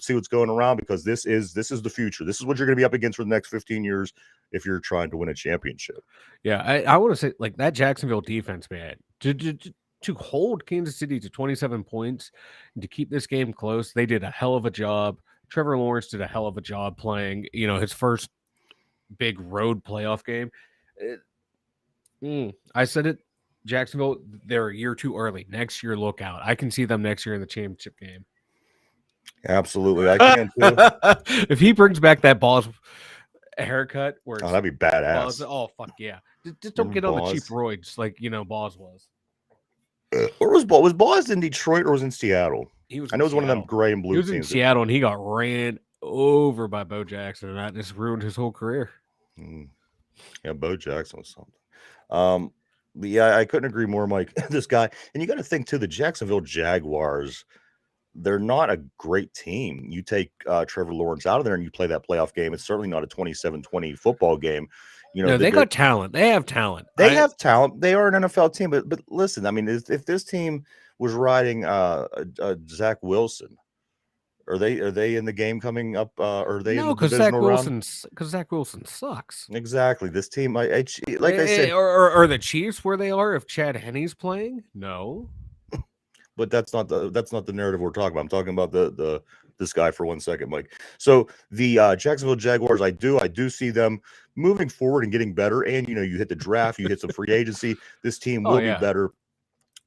See what's going around, because this is the future. This is what you're going to be up against for the next 15 years if you're trying to win a championship. Yeah, I want to say, like, that Jacksonville defense, man, to hold Kansas City to 27 points and to keep this game close, they did a hell of a job. Trevor Lawrence did a hell of a job playing, his first big road playoff game. I said it, Jacksonville, they're a year too early. Next year, look out. I can see them next year in the championship game. Absolutely, I can too. If he brings back that Boz haircut, that'd be badass. Fuck yeah! Just don't get on the cheap roids like Boz was. Or was Boz in Detroit or was in Seattle? He was. I know it was one of them gray and blue teams. He was in Seattle and he got ran over by Bo Jackson, and that just ruined his whole career. Yeah, Bo Jackson was something. But yeah, I couldn't agree more, Mike. This guy, and you got to think too, the Jacksonville Jaguars. They're not a great team. You take Trevor Lawrence out of there and you play that playoff game. It's certainly not a 27-20 football game. They got talent. They have talent. They have talent. They are an NFL team. But listen, I mean, if this team was riding Zach Wilson, are they in the game coming up? Are they in the divisional round? Because Zach Wilson sucks. Exactly. This team, like I said, or the Chiefs where they are if Chad Henne's playing. No. But that's not the narrative we're talking about. I'm talking about the this guy for 1 second, Mike. So the Jacksonville Jaguars, I do see them moving forward and getting better. And you hit the draft, you hit some free agency. This team Oh will be yeah. better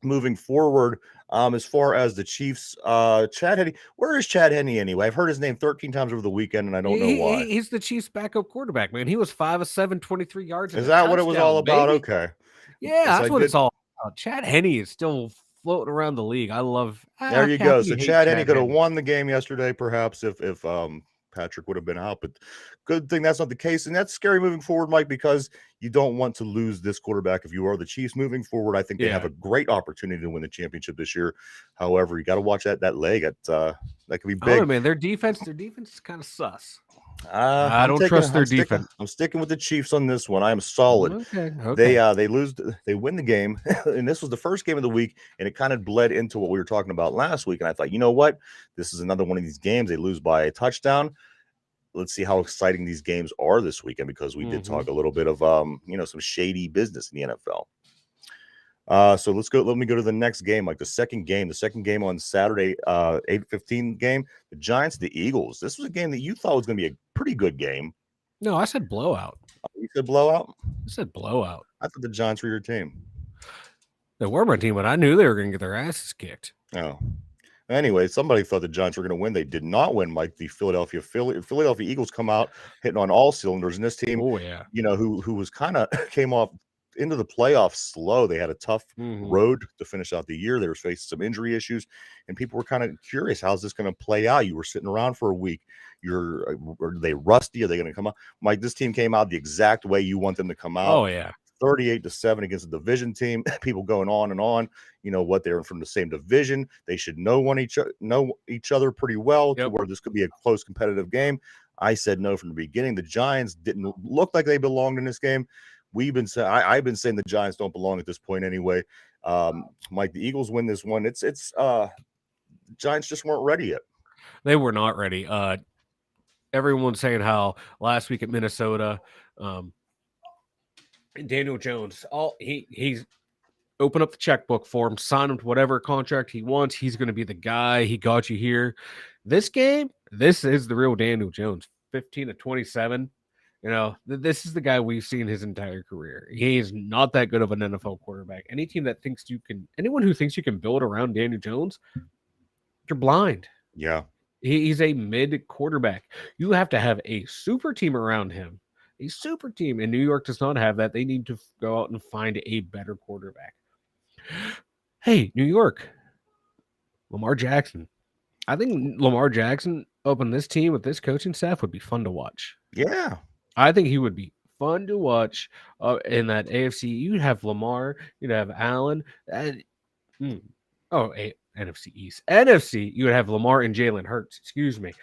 moving forward. As far as the Chiefs, Chad Henne, where is Chad Henne anyway? I've heard his name 13 times over the weekend, and I don't know why. He's the Chiefs' backup quarterback, man. He was 5 of 7, 23 yards and Is a that what it was all touchdown, about? baby. Okay. Yeah, Yes, I that's what it's did. all about. Chad Henne is still floating around the league. I love. There you go. Happy So you hate Chad Henne could have Henne. won the game yesterday, perhaps, if Patrick would have been out. But good thing that's not the case, and that's scary moving forward, Mike, because you don't want to lose this quarterback if you are the Chiefs moving forward. I think they have a great opportunity to win the championship this year. However, you got to watch that leg. That could be I don't know, big. man. Their defense is kind of sus. I don't trust their defense. I'm sticking with the Chiefs on this one. I am solid. Okay. They win the game, and this was the first game of the week, and it kind of bled into what we were talking about last week. And I thought, you know what, this is another one of these games. They lose by a touchdown. Let's see how exciting these games are this weekend, because we did talk a little bit of some shady business in the NFL. So let me go to the next game, like the second game on Saturday, 8:15 game, the Giants, the Eagles. This was a game that you thought was going to be a pretty good game. No, I said blowout. You said blowout? I said blowout. I thought the Giants were your team. They were my team, but I knew they were going to get their asses kicked. Oh. Anyway, somebody thought the Giants were going to win. They did not win, Mike. The Philadelphia Eagles come out hitting on all cylinders. And this team, who was kind of came off into the playoffs slow. They had a tough road to finish out the year. They were facing some injury issues, and people were kind of curious, how's this going to play out? You were sitting around for a week. Are they rusty? Are they going to come out? Mike, this team came out the exact way you want them to come out. Oh, yeah. 38-7 against a division team. People going on and on. You know what? They're from the same division. They should know each other pretty well to where this could be a close competitive game. I said no from the beginning. The Giants didn't look like they belonged in this game. I've been saying the Giants don't belong at this point anyway. Mike, the Eagles win this one. It's Giants just weren't ready yet. They were not ready. Everyone's saying how last week at Minnesota, Daniel Jones, he's open up the checkbook for him, sign him to whatever contract he wants. He's going to be the guy. He got you here. This game, this is the real Daniel Jones. 15 to 27. This is the guy we've seen his entire career. He's not that good of an NFL quarterback. Anyone who thinks you can build around Daniel Jones, you're blind. Yeah. He's a mid quarterback. You have to have a super team around him. A super team. And New York does not have that. They need to go out and find a better quarterback. Hey, New York. Lamar Jackson. I think Lamar Jackson up on this team with this coaching staff would be fun to watch. Yeah. I think he would be fun to watch in that AFC. You'd have Lamar. You'd have Allen. NFC East. NFC, you would have Lamar and Jalen Hurts. Excuse me.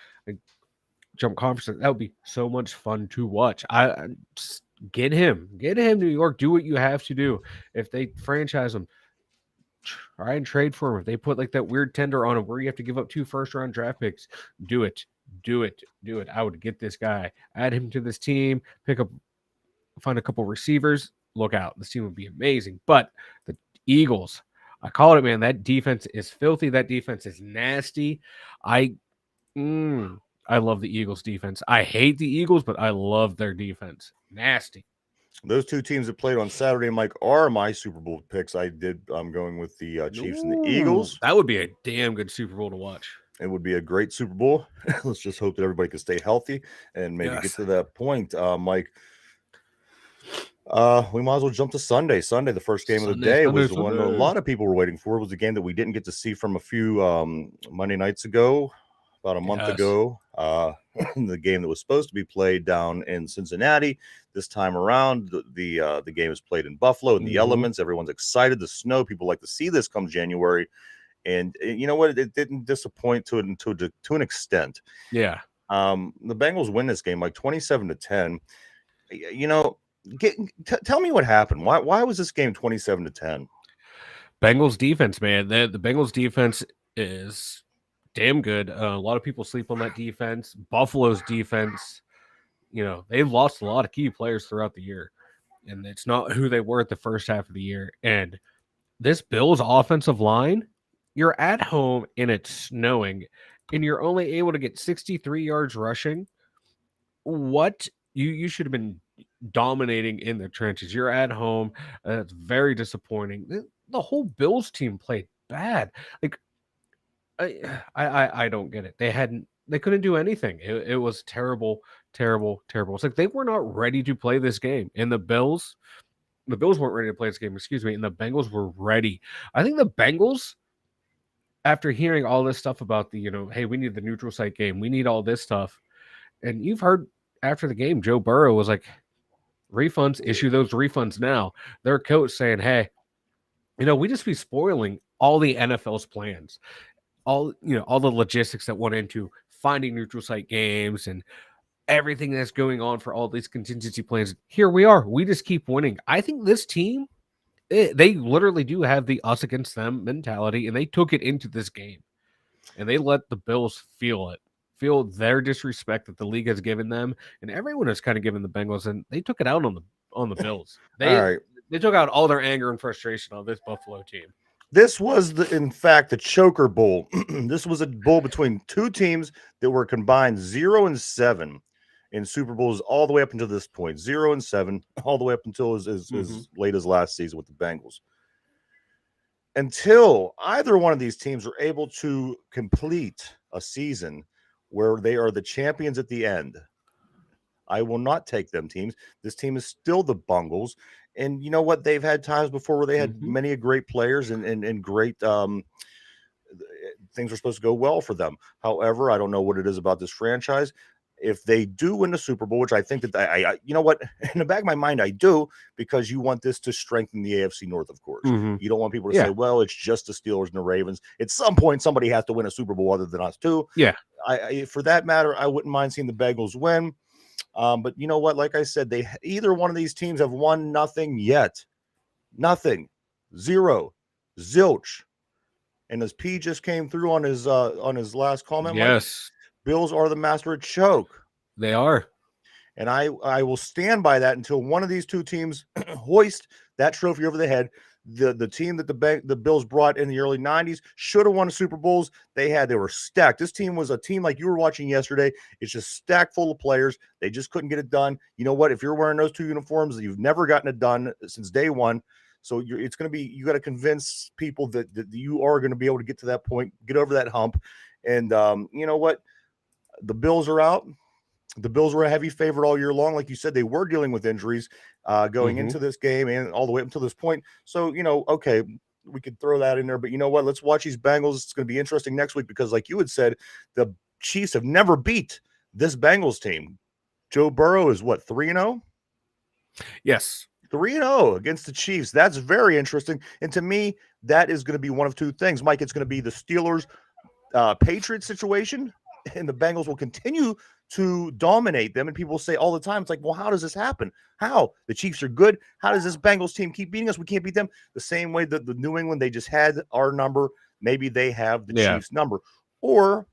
Jump conference. That would be so much fun to watch. I just get him, New York. Do what you have to do. If they franchise him, try and trade for him. If they put like that weird tender on him where you have to give up 2 first-round draft picks, do it. I would get this guy, add him to this team, find a couple receivers. Look out. This team would be amazing. But the Eagles, I called it, man. That defense is filthy. That defense is nasty. I love the Eagles defense. I hate the Eagles, but I love their defense. Nasty. Those two teams that played on Saturday, Mike, are my Super Bowl picks. I'm going with the Chiefs and the Eagles. That would be a damn good Super Bowl to watch. It would be a great Super Bowl. Let's just hope that everybody can stay healthy and maybe get to that point, Mike. We might as well jump to Sunday. The first game of the day was the one that a lot of people were waiting for. It was a game that we didn't get to see from a few Monday nights ago, about a month ago. The game that was supposed to be played down in Cincinnati. This time around, the game is played in Buffalo in the elements. Everyone's excited. The snow. People like to see this come January. And you know what? It didn't disappoint to an extent. Yeah. The Bengals win this game like 27-10. Tell me what happened. Why was this game 27-10? Bengals defense, man. The Bengals defense is damn good. A lot of people sleep on that defense. Buffalo's defense, they've lost a lot of key players throughout the year, and it's not who they were at the first half of the year. And this Bills offensive line, you're at home and it's snowing, and you're only able to get 63 yards rushing, what you should have been dominating in the trenches. You're at home. It's very disappointing. The whole Bills team played bad. Like I don't get it. They couldn't do anything. It was terrible, terrible, terrible. It's like they were not ready to play this game. And the Bills weren't ready to play this game, excuse me, and the Bengals were ready. I think the Bengals, after hearing all this stuff about hey, we need the neutral site game, we need all this stuff. And you've heard after the game, Joe Burrow was like, refunds, issue those refunds now. Their coach saying, hey, we just be spoiling all the NFL's plans, all the logistics that went into finding neutral site games and everything that's going on for all these contingency plans. Here we are. We just keep winning. I think this team, they literally do have the us against them mentality, and they took it into this game, and they let the Bills feel their disrespect that the league has given them, and everyone has kind of given the Bengals, and they took it out on the Bills. All right. They took out all their anger and frustration on this Buffalo team. This was, in fact, the Choker Bowl. This was a bowl between two teams that were combined 0-7 in Super Bowls all the way up until this point. 0-7, all the way up until as late as last season with the Bengals. Until either one of these teams are able to complete a season where they are the champions at the end, I will not take them teams. This team is still the Bungles. And you know what? They've had times before where they had many great players and great things are supposed to go well for them. However, I don't know what it is about this franchise. If they do win the Super Bowl, which I think that I you know what, in the back of my mind, I do, because you want this to strengthen the AFC North, of course. You don't want people to say, well, it's just the Steelers and the Ravens. At some point, somebody has to win a Super Bowl other than us too. Yeah. For that matter, I wouldn't mind seeing the Bengals win. But you know what? Like I said, either one of these teams have won nothing yet. Nothing. Zero. Zilch. And as P just came through on his last comment, yes, Mike, Bills are the master of choke. They are. And I will stand by that until one of these two teams hoist that trophy over the head. The team that the Bills brought in the early 90s should have won Super Bowls. They were stacked. This team was a team like you were watching yesterday. It's just stacked full of players. They just couldn't get it done. You know what? If you're wearing those two uniforms, you've never gotten it done since day one. So it's going to be, you got to convince people that you are going to be able to get to that point, get over that hump. And you know what? The Bills are out. The Bills were a heavy favorite all year long. Like you said, they were dealing with injuries going into this game and all the way up until this point. So, okay, we could throw that in there. But you know what? Let's watch these Bengals. It's going to be interesting next week because, like you had said, the Chiefs have never beat this Bengals team. Joe Burrow is what, 3-0? Yes. 3-0 against the Chiefs. That's very interesting. And to me, that is going to be one of two things. Mike, it's going to be the Steelers Patriots situation, and the Bengals will continue to dominate them. And people say all the time, it's like, well, how does this happen? How? The Chiefs are good. How does this Bengals team keep beating us? We can't beat them. The same way that the New England, they just had our number. Maybe they have the Chiefs number. Or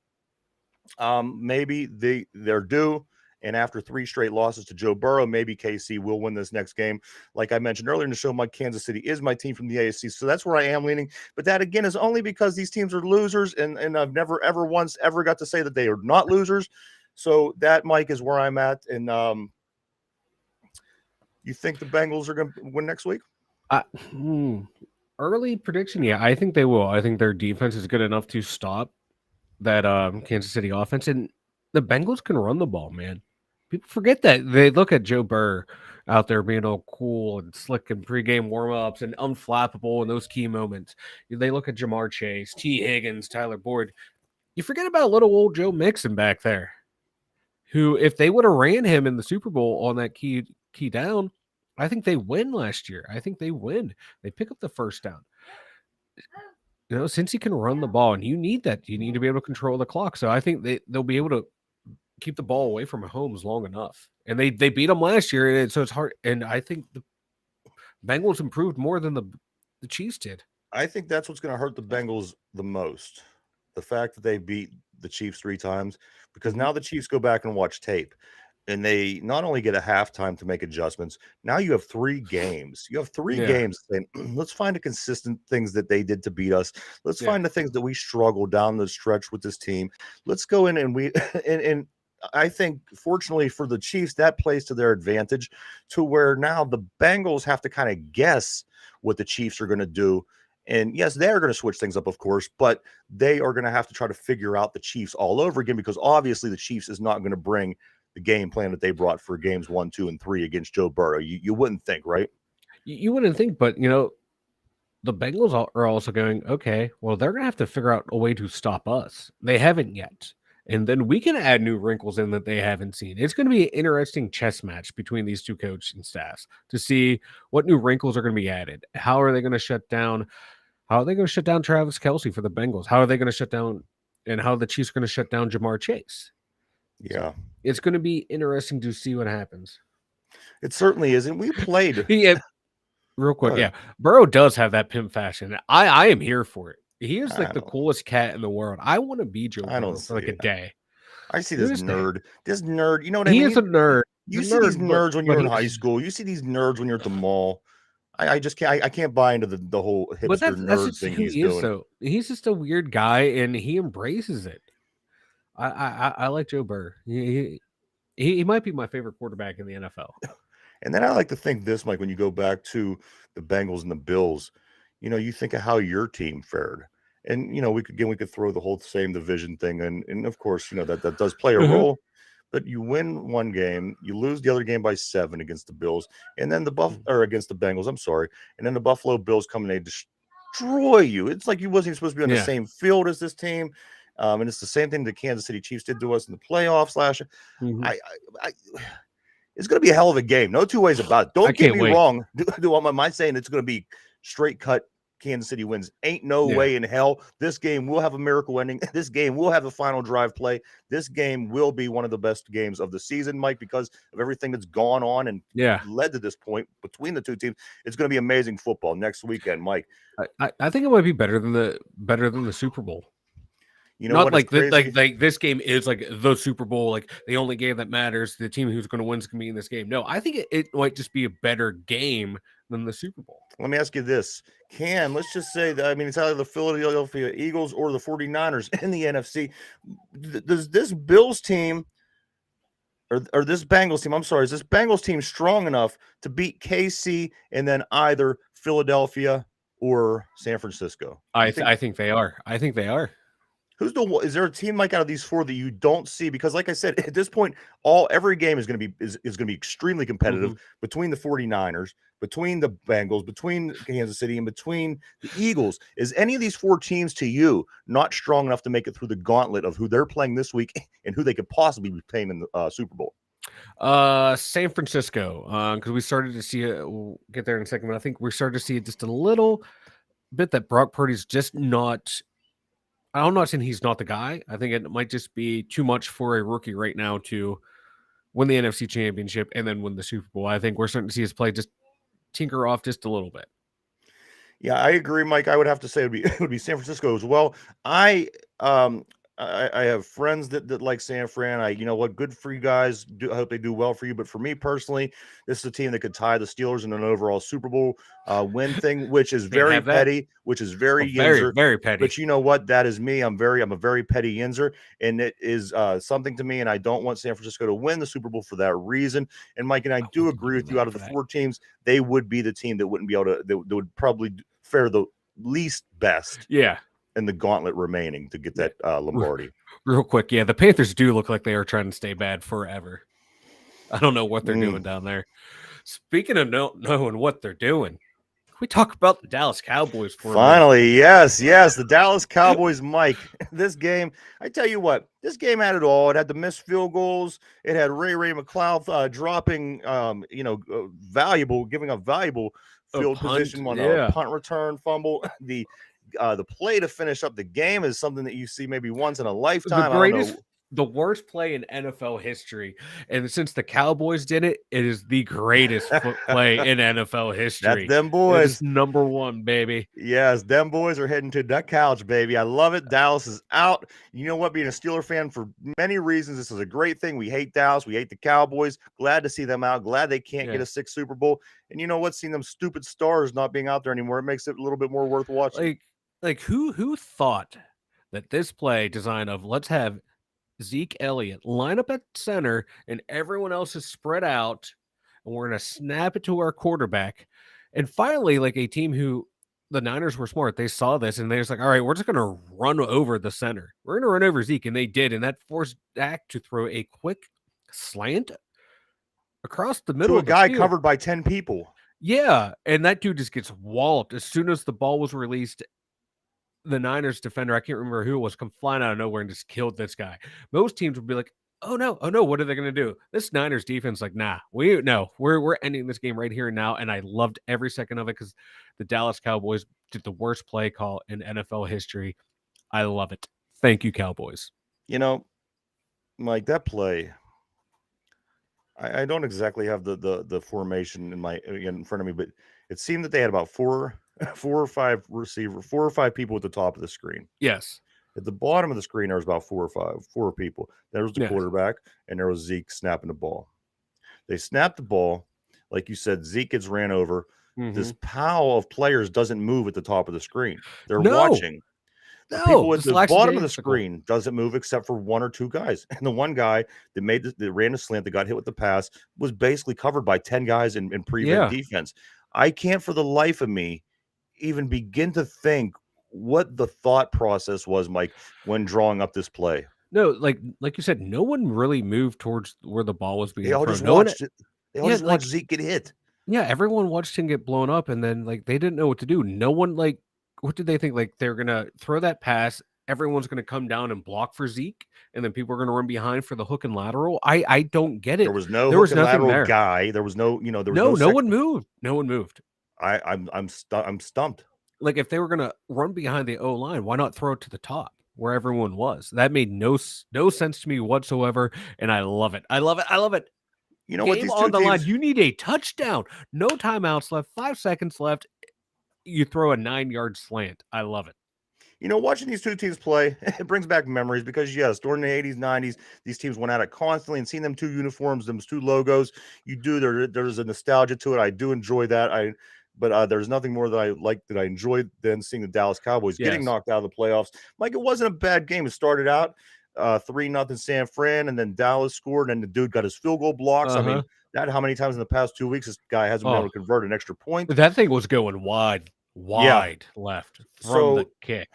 maybe they're due. And after 3 straight losses to Joe Burrow, maybe KC will win this next game. Like I mentioned earlier in the show, Kansas City is my team from the AFC. So that's where I am leaning. But that, again, is only because these teams are losers. And I've never, ever once ever got to say that they are not losers. So that, Mike, is where I'm at. And you think the Bengals are going to win next week? Early prediction, yeah, I think they will. I think their defense is good enough to stop that Kansas City offense. And the Bengals can run the ball, man. People forget that. They look at Joe Burrow out there being all cool and slick in pregame warm-ups and unflappable in those key moments. They look at Jamar Chase, T. Higgins, Tyler Boyd. You forget about little old Joe Mixon back there, who, if they would have ran him in the Super Bowl on that key down, I think they win last year. I think they win. They pick up the first down. Since he can run the ball, and you need that. You need to be able to control the clock. So I think they'll be able to keep the ball away from Mahomes long enough. And they beat them last year, and so it's hard. And I think the Bengals improved more than the Chiefs did. I think that's what's going to hurt the Bengals the most. The fact that they beat the Chiefs 3 times, because now the Chiefs go back and watch tape. and they not only get a halftime to make adjustments, now you have 3 games. You have three Yeah. games saying, let's find the consistent things that they did to beat us. Let's Yeah. find the things that we struggle down the stretch with this team. Let's go in and we and I think fortunately for the Chiefs, that plays to their advantage to where now the Bengals have to kind of guess what the Chiefs are going to do. And yes, they are going to switch things up, of course, but they are going to have to try to figure out the Chiefs all over again because obviously the Chiefs is not going to bring the game plan that they brought for games 1, 2, and 3 against Joe Burrow. You wouldn't think, right? You wouldn't think, but the Bengals are also going, okay, well, they're going to have to figure out a way to stop us. They haven't yet. And then we can add new wrinkles in that they haven't seen. It's going to be an interesting chess match between these two coaching staffs to see what new wrinkles are going to be added. How are they going to shut down? How are they going to shut down Travis Kelce for the Bengals? How are they going to shut down and how the Chiefs are going to shut down Jamar Chase? So Yeah, it's going to be interesting to see what happens. it certainly is. And we played. Yeah, real Go quick, ahead. yeah. Burrow does have that pimp fashion. I am here for it. He is I like the don't. coolest cat in the world. I want to be Joe I don't Burrow for see like a it. day. I see this This day. nerd. This nerd. You know what I He is mean? a nerd. You He's a see these nerd, nerds when but you're in he high school. You see these nerds when you're at the mall. I just can't. I can't buy into the whole but hipster that's nerd just thing who he's he is doing. though. He's just a weird guy and he embraces it. I like Joe Burrow. He might be my favorite quarterback in the NFL. And then I like to think this, Mike, when you go back to the Bengals and the Bills, you think of how your team fared. And we could throw the whole same division thing and of course, that does play a Uh-huh. role. But you win one game, you lose the other game by 7 against the Bills, and then or against the Bengals, I'm sorry. And then the Buffalo Bills come and they destroy you. It's like you wasn't supposed to be on the Yeah. same field as this team. And it's the same thing the Kansas City Chiefs did to us in the playoffs last year. Mhm. I, I it's going to be a hell of a game. No two ways about it. I Don't get can't me wait. wrong. Am I saying it's going to be straight cut Kansas City wins? Ain't no Yeah. way in hell. This game will have a miracle ending. This game will have a final drive play. This game will be one of the best games of the season, Mike, because of everything that's gone on and Yeah. led to this point between the two teams. It's going to be amazing football next weekend, Mike. I think it might be better than the Super Bowl. You know Not what? It's like crazy. like this game is like the Super Bowl, like the only game that matters. The team who's going to win is going to be in this game. No, I think it might just be a better game than the Super Bowl. Let me ask you this. Let's just say that, I mean, it's either the Philadelphia Eagles or the 49ers in the NFC. Does this Bills team or this Bengals team, I'm sorry, is this Bengals team strong enough to beat KC and then either Philadelphia or San Francisco? You think I think they are. I think they are. is there a team like out of these 4 that you don't see? Because like I said, at this point, every game is going to be is going to be extremely competitive Mhm. between the 49ers, between the Bengals, between Kansas City, and between the Eagles. Is any of these 4 teams to you not strong enough to make it through the gauntlet of who they're playing this week and who they could possibly be playing in the Super Bowl? San Francisco, because we started to see it. We'll get there in a second, but I think we're starting to see it just a little bit that Brock Purdy's just not. I'm not saying he's not the guy. I think it might just be too much for a rookie right now to win the NFC Championship and then win the Super Bowl. I think we're starting to see his play just tinker off just a little bit. Yeah, I agree, Mike. I would have to say it would be San Francisco as well. I um I have friends that like San Fran. You know what, good for you guys. I hope they do well for you. But for me personally, this is a team that could tie the Steelers in an overall Super Bowl win thing, which is Can't very have that. petty, which is very Oh, very, Yinzer. very petty. But you know what? That is me. I'm a very petty Yinzer, and it is something to me. And I don't want San Francisco to win the Super Bowl for that reason. And Mike and I I do wasn't agree even with you. mad Out of for the that. 4 teams, they would be the team that wouldn't be able to. That would probably fare the least best Yeah. in the gauntlet remaining to get that Lombardi. Real quick. Yeah. The Panthers do look like they are trying to stay bad forever. I don't know what they're doing down there. Speaking of knowing what they're doing, can we talk about the Dallas Cowboys for a minute? Finally, yes, the Dallas Cowboys, Mike. This game, I tell you what, this game had it all. It had the missed field goals. It had Ray McLeod dropping, giving up valuable A field punt, position on a yeah. punt return fumble. The play to finish up the game is something that you see maybe once in a The lifetime. I don't greatest know. the worst play in NFL history. And since the Cowboys did it, it is the greatest play in NFL That's history. them It is boys. number one, baby. Yes, them boys are heading to that couch, baby. I love it. Dallas is out. You know what? Being a Steeler fan for many reasons, this is a great thing. We hate Dallas. We hate the Cowboys. Glad to see them out. Glad they can't get a Yes. sixth Super Bowl. And you know what? Seeing them stupid stars not being out there anymore, it makes it a little bit more worth watching. Like who thought that this play design of let's have Zeke Elliott line up at center and everyone else is spread out and we're going to snap it to our quarterback. And finally, like a team who the Niners were smart, they saw this and they're just like, all right, we're just going to run over the center. We're going to run over Zeke. And they did. And that forced Dak to throw a quick slant across the middle To a of the guy field. covered by 10 people. Yeah. And that dude just gets walloped as soon as the ball was released. The Niners defender, I can't remember who it was, come flying out of nowhere and just killed this guy. Most teams would be like, oh no, what are they going to do? This Niners defense, like, nah, we're ending this game right here and now. And I loved every second of it because the Dallas Cowboys did the worst play call in NFL history. I love it. Thank you, Cowboys. You know, Mike, that play. I don't exactly have the formation in front of me, but it seemed that they had about four or five people at the top of the screen. Yes. At the bottom of the screen, there was about four people. There was the quarterback, and there was Zeke snapping the ball. They snapped the ball. Like you said, Zeke gets ran over. Mm-hmm. This pile of players doesn't move at the top of the screen. They're watching. The No, people at this the bottom of the lackadaisical. screen doesn't move except for one or two guys. And the one guy that ran the slant that got hit with the pass was basically covered by 10 guys in prevent defense. I can't for the life of me even begin to think what the thought process was, Mike, when drawing up this play. No, like you said, no one really moved towards where the ball was being They all thrown. just No watched one, it. They all just watched Zeke get hit. Yeah, everyone watched him get blown up, and then like they didn't know what to do. No one what did they think? Like they're gonna throw that pass, everyone's gonna come down and block for Zeke, and then people are gonna run behind for the hook and lateral. I don't get it. There was no there hook was and nothing lateral there. guy. There was no, there was no one moved. No one moved. I'm stumped. Like if they were gonna run behind the O line, why not throw it to the top where everyone was? That made no sense to me whatsoever, and I love it. I love it. I love it. You know Game what? These on two the teams, line. You need a touchdown. No timeouts left. 5 seconds left. You throw a 9-yard slant. I love it. Watching these two teams play, it brings back memories because, yes, during the 80s, 90s, these teams went at it constantly, and seeing them two uniforms, them two logos, there's a nostalgia to it. I do enjoy that. But there's nothing more that I enjoyed than seeing the Dallas Cowboys getting knocked out of the playoffs. Mike, it wasn't a bad game. It started out 3-0 San Fran, and then Dallas scored, and the dude got his field goal blocks. I mean, how many times in the past 2 weeks this guy hasn't been able to convert an extra point? That thing was going wide left from the kick.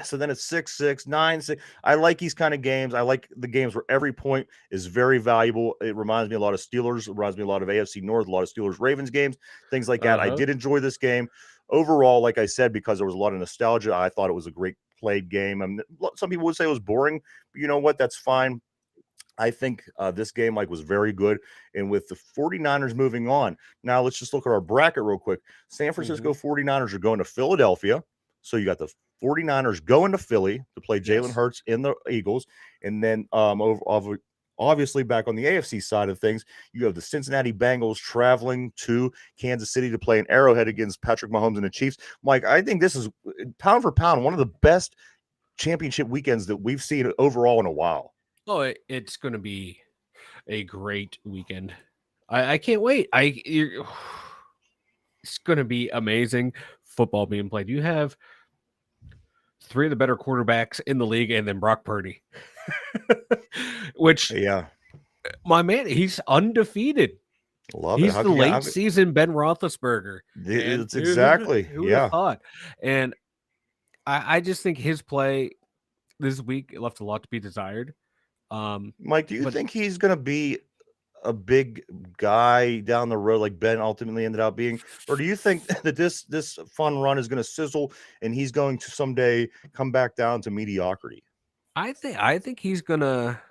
So then it's 6-6, 9-6. I like these kind of games. I like the games where every point is very valuable. It reminds me a lot of Steelers. It reminds me a lot of AFC North, a lot of Steelers-Ravens games, things like that. I did enjoy this game. Overall, like I said, because there was a lot of nostalgia, I thought it was a great played game. I mean, some people would say it was boring, but you know what? That's fine. I think this game, was very good. And with the 49ers moving on, now let's just look at our bracket real quick. San Francisco 49ers are going to Philadelphia. So you got the 49ers going to Philly to play Jalen Hurts in the Eagles. And then obviously back on the AFC side of things, you have the Cincinnati Bengals traveling to Kansas City to play an Arrowhead against Patrick Mahomes and the Chiefs. Mike, I think this is pound for pound one of the best championship weekends that we've seen overall in a while. Oh, it's going to be a great weekend. I can't wait. It's going to be amazing football being played. You have 3 of the better quarterbacks in the league, and then Brock Purdy, which my man, he's undefeated. He's the late season Ben Roethlisberger. It's exactly who would have thought? And I just think his play this week left a lot to be desired. Mike, do you think he's going to be a big guy down the road like Ben ultimately ended up being, or do you think that this fun run is going to sizzle and he's going to someday come back down to mediocrity? I think he's gonna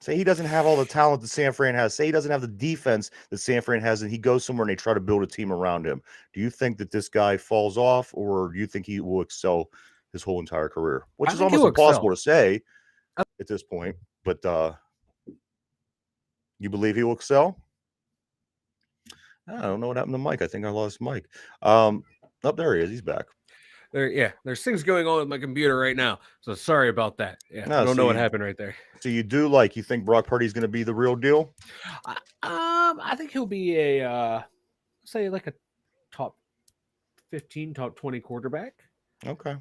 say he doesn't have all the talent that San Fran has. Say he doesn't have the defense that San Fran has, and he goes somewhere and they try to build a team around him. Do you think that this guy falls off, or do you think he will excel his whole entire career, which I is think almost he'll impossible excel. to say at this point. But you believe he will excel? I don't know what happened to Mike. I think I lost Mike. Up there he is. He's back. There's things going on with my computer right now. So sorry about that. Yeah, I No, don't know what happened right there. So you think Brock Purdy's going to be the real deal? I think he'll be a say like a top 15, top 20 quarterback. Okay.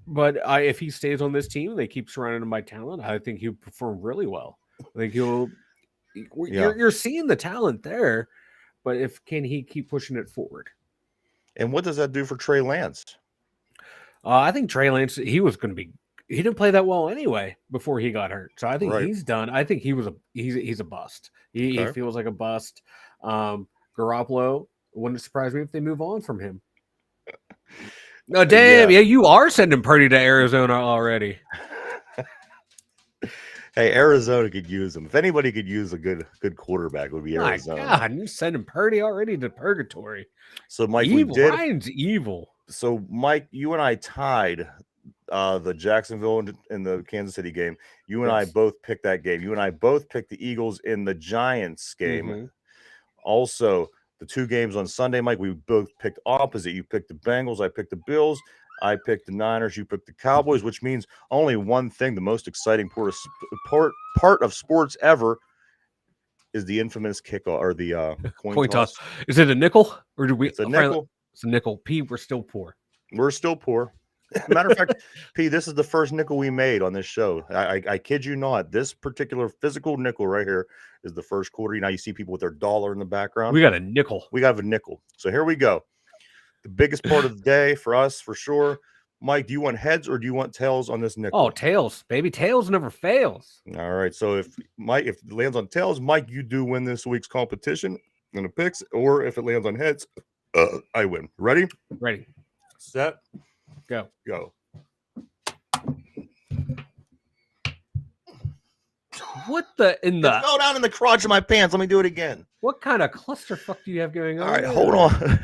But if he stays on this team, they keep surrounding him by talent. I think he'll perform really well. I think he'll. You're seeing the talent there, but can he keep pushing it forward? And what does that do for Trey Lance? I think Trey Lance, he was going to be. He didn't play that well anyway before he got hurt, so I think he's done. I think he's a bust. He feels like a bust. Garoppolo, wouldn't surprise me if they move on from him. No, damn, yeah, you are sending Purdy to Arizona already. Hey, Arizona could use him. If anybody could use a good quarterback, it would be Arizona. My God, you're sending Purdy already to purgatory. So, Mike, Ryan's evil. So, Mike, you and I tied the Jacksonville and the Kansas City game. You and I both picked that game. You and I both picked the Eagles in the Giants game. Mm-hmm. Also, the two games on Sunday, Mike, we both picked opposite. You picked the Bengals. I picked the Bills. I picked the Niners. You picked the Cowboys, which means only one thing: the most exciting part of sports ever is the infamous kickoff or the coin toss. Is it a nickel or do we? It's a nickel. It's a nickel. P, we're still poor. We're still poor. Matter of fact, P, this is the first nickel we made on this show. I kid you not. This particular physical nickel right here is the first quarter. You know, you see people with their dollar in the background. We got a nickel. We got a nickel. So here we go. The biggest part of the day for us, for sure. Mike, do you want heads or do you want tails on this nickel? Oh, tails, baby. Tails never fails. All right. So if it lands on tails, Mike, you do win this week's competition in the picks. Or if it lands on heads, I win. Ready? Ready. Set. Go. What the go down in the crotch of my pants. Let me do it again. What kind of clusterfuck do you have going on? All right, hold on.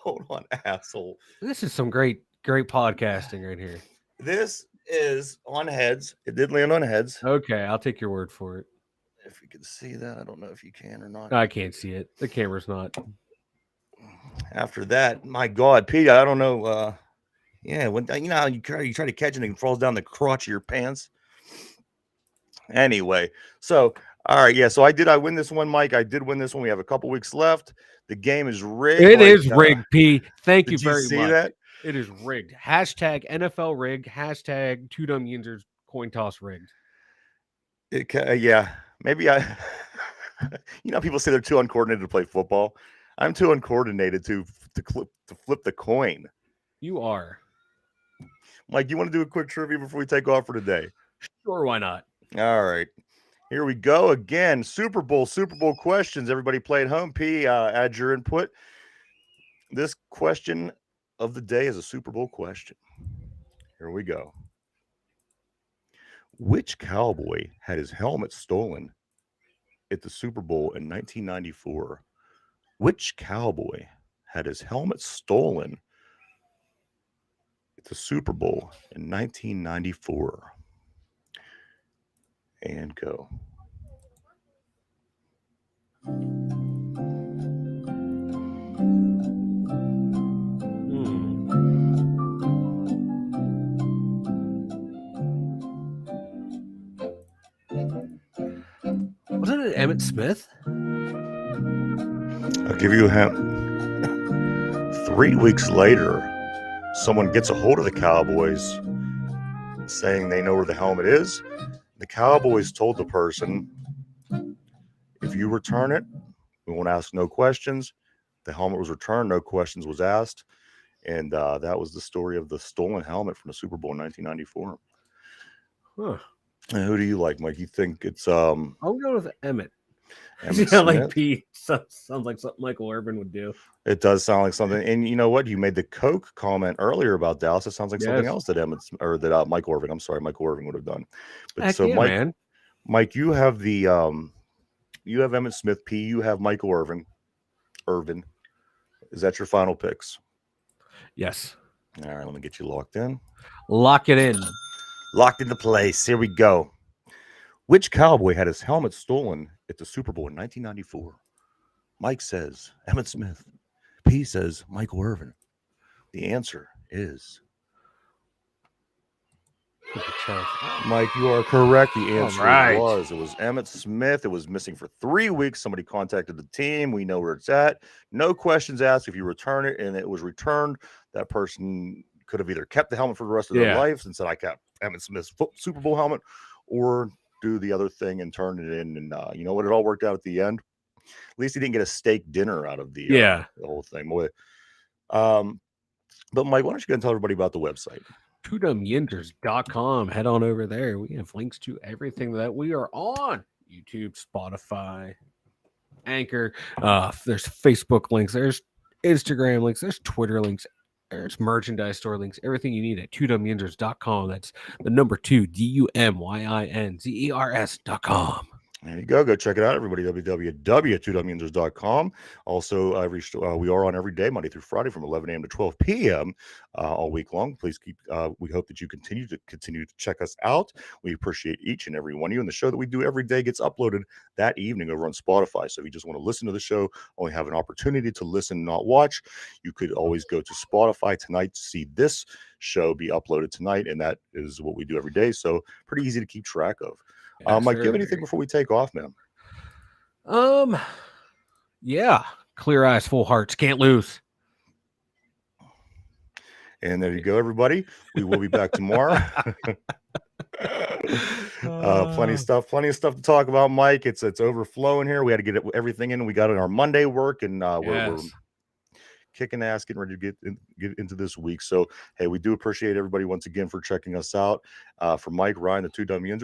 Hold on, asshole. This is some great podcasting right here. This is on heads. It did land on heads. Okay, I'll take your word for it. If you can see that, I don't know if you can or not. I can't see it. The camera's not. After that, my God, Pete, I don't know. When you know how you try to catch it and it falls down the crotch of your pants. Anyway, so all right, yeah. So I win this one, Mike. I did win this one. We have a couple weeks left. The game is rigged. It is rigged, P. Thank you very much. See that? It is rigged. Hashtag NFL rigged. Hashtag two Dum Yinzers coin toss rigged. Yeah, maybe I. You know, people say they're too uncoordinated to play football. I'm too uncoordinated to flip the coin. You are. Mike, you want to do a quick trivia before we take off for today? Sure, why not? All right. Here we go again. Super Bowl questions. Everybody play at home. P, add your input. This question of the day is a Super Bowl question. Here we go. Which Cowboy had his helmet stolen at the Super Bowl in 1994? Which Cowboy had his helmet stolen at the Super Bowl in 1994? And go. Wasn't it Emmitt Smith? I'll give you a hint. 3 weeks later, someone gets a hold of the Cowboys saying they know where the helmet is. The Cowboys told the person, if you return it, we won't ask no questions. The helmet was returned, no questions was asked. And that was the story of the stolen helmet from the Super Bowl in 1994. Huh. And who do you like, Mike? You think it's I'll go with Emmitt. Smith? Like Pete. Sounds like something Michael Irvin would do. It does sound like something. And you know what? You made the Coke comment earlier about Dallas. It sounds like something else that Michael Irvin. I'm sorry, Michael Irvin would have done. But Heck so, yeah, Mike, you have the you have Emmitt Smith. P, you have Michael Irvin. Is that your final picks? Yes. All right, let me get you locked in. Lock it in. Locked into place. Here we go. Which Cowboy had his helmet stolen at the Super Bowl in 1994? Mike says Emmitt Smith. P says Michael Irvin. The answer is Mike, you are correct. The answer was Emmitt Smith. It was missing for 3 weeks. Somebody contacted the team. We know where it's at. No questions asked. If you return it and it was returned, that person could have either kept the helmet for the rest of their life and said, I kept Emmitt Smith's Super Bowl helmet, or do the other thing and turn it in. And you know what? It all worked out at the end. At least he didn't get a steak dinner out of the whole thing. But Mike, why don't you go and tell everybody about the website? Dumyinzers.com. Head on over there. We have links to everything that we are on. YouTube, Spotify, Anchor. There's Facebook links. There's Instagram links. There's Twitter links. There's merchandise store links. Everything you need at dumyinzers.com. That's the number 2, DUMYINZERS.com. There you go. Go check it out, everybody. www.2dumyinzers.com. Also, we are on every day, Monday through Friday, from 11 a.m. to 12 p.m. All week long. Please keep. We hope that you continue to check us out. We appreciate each and every one of you. And the show that we do every day gets uploaded that evening over on Spotify. So if you just want to listen to the show, only have an opportunity to listen, not watch, you could always go to Spotify tonight to see this show be uploaded tonight, and that is what we do every day. So pretty easy to keep track of. Mike, do you have anything before we take off, man? Yeah. Clear eyes, full hearts, can't lose. And there you go, everybody. We will be back tomorrow. Plenty of stuff to talk about, Mike. It's overflowing here. We had to get everything in. We got in our Monday work, and we're kicking ass, getting ready to get into this week. So, hey, we do appreciate everybody once again for checking us out. For Mike, Ryan, the 2 Dum Yinzers.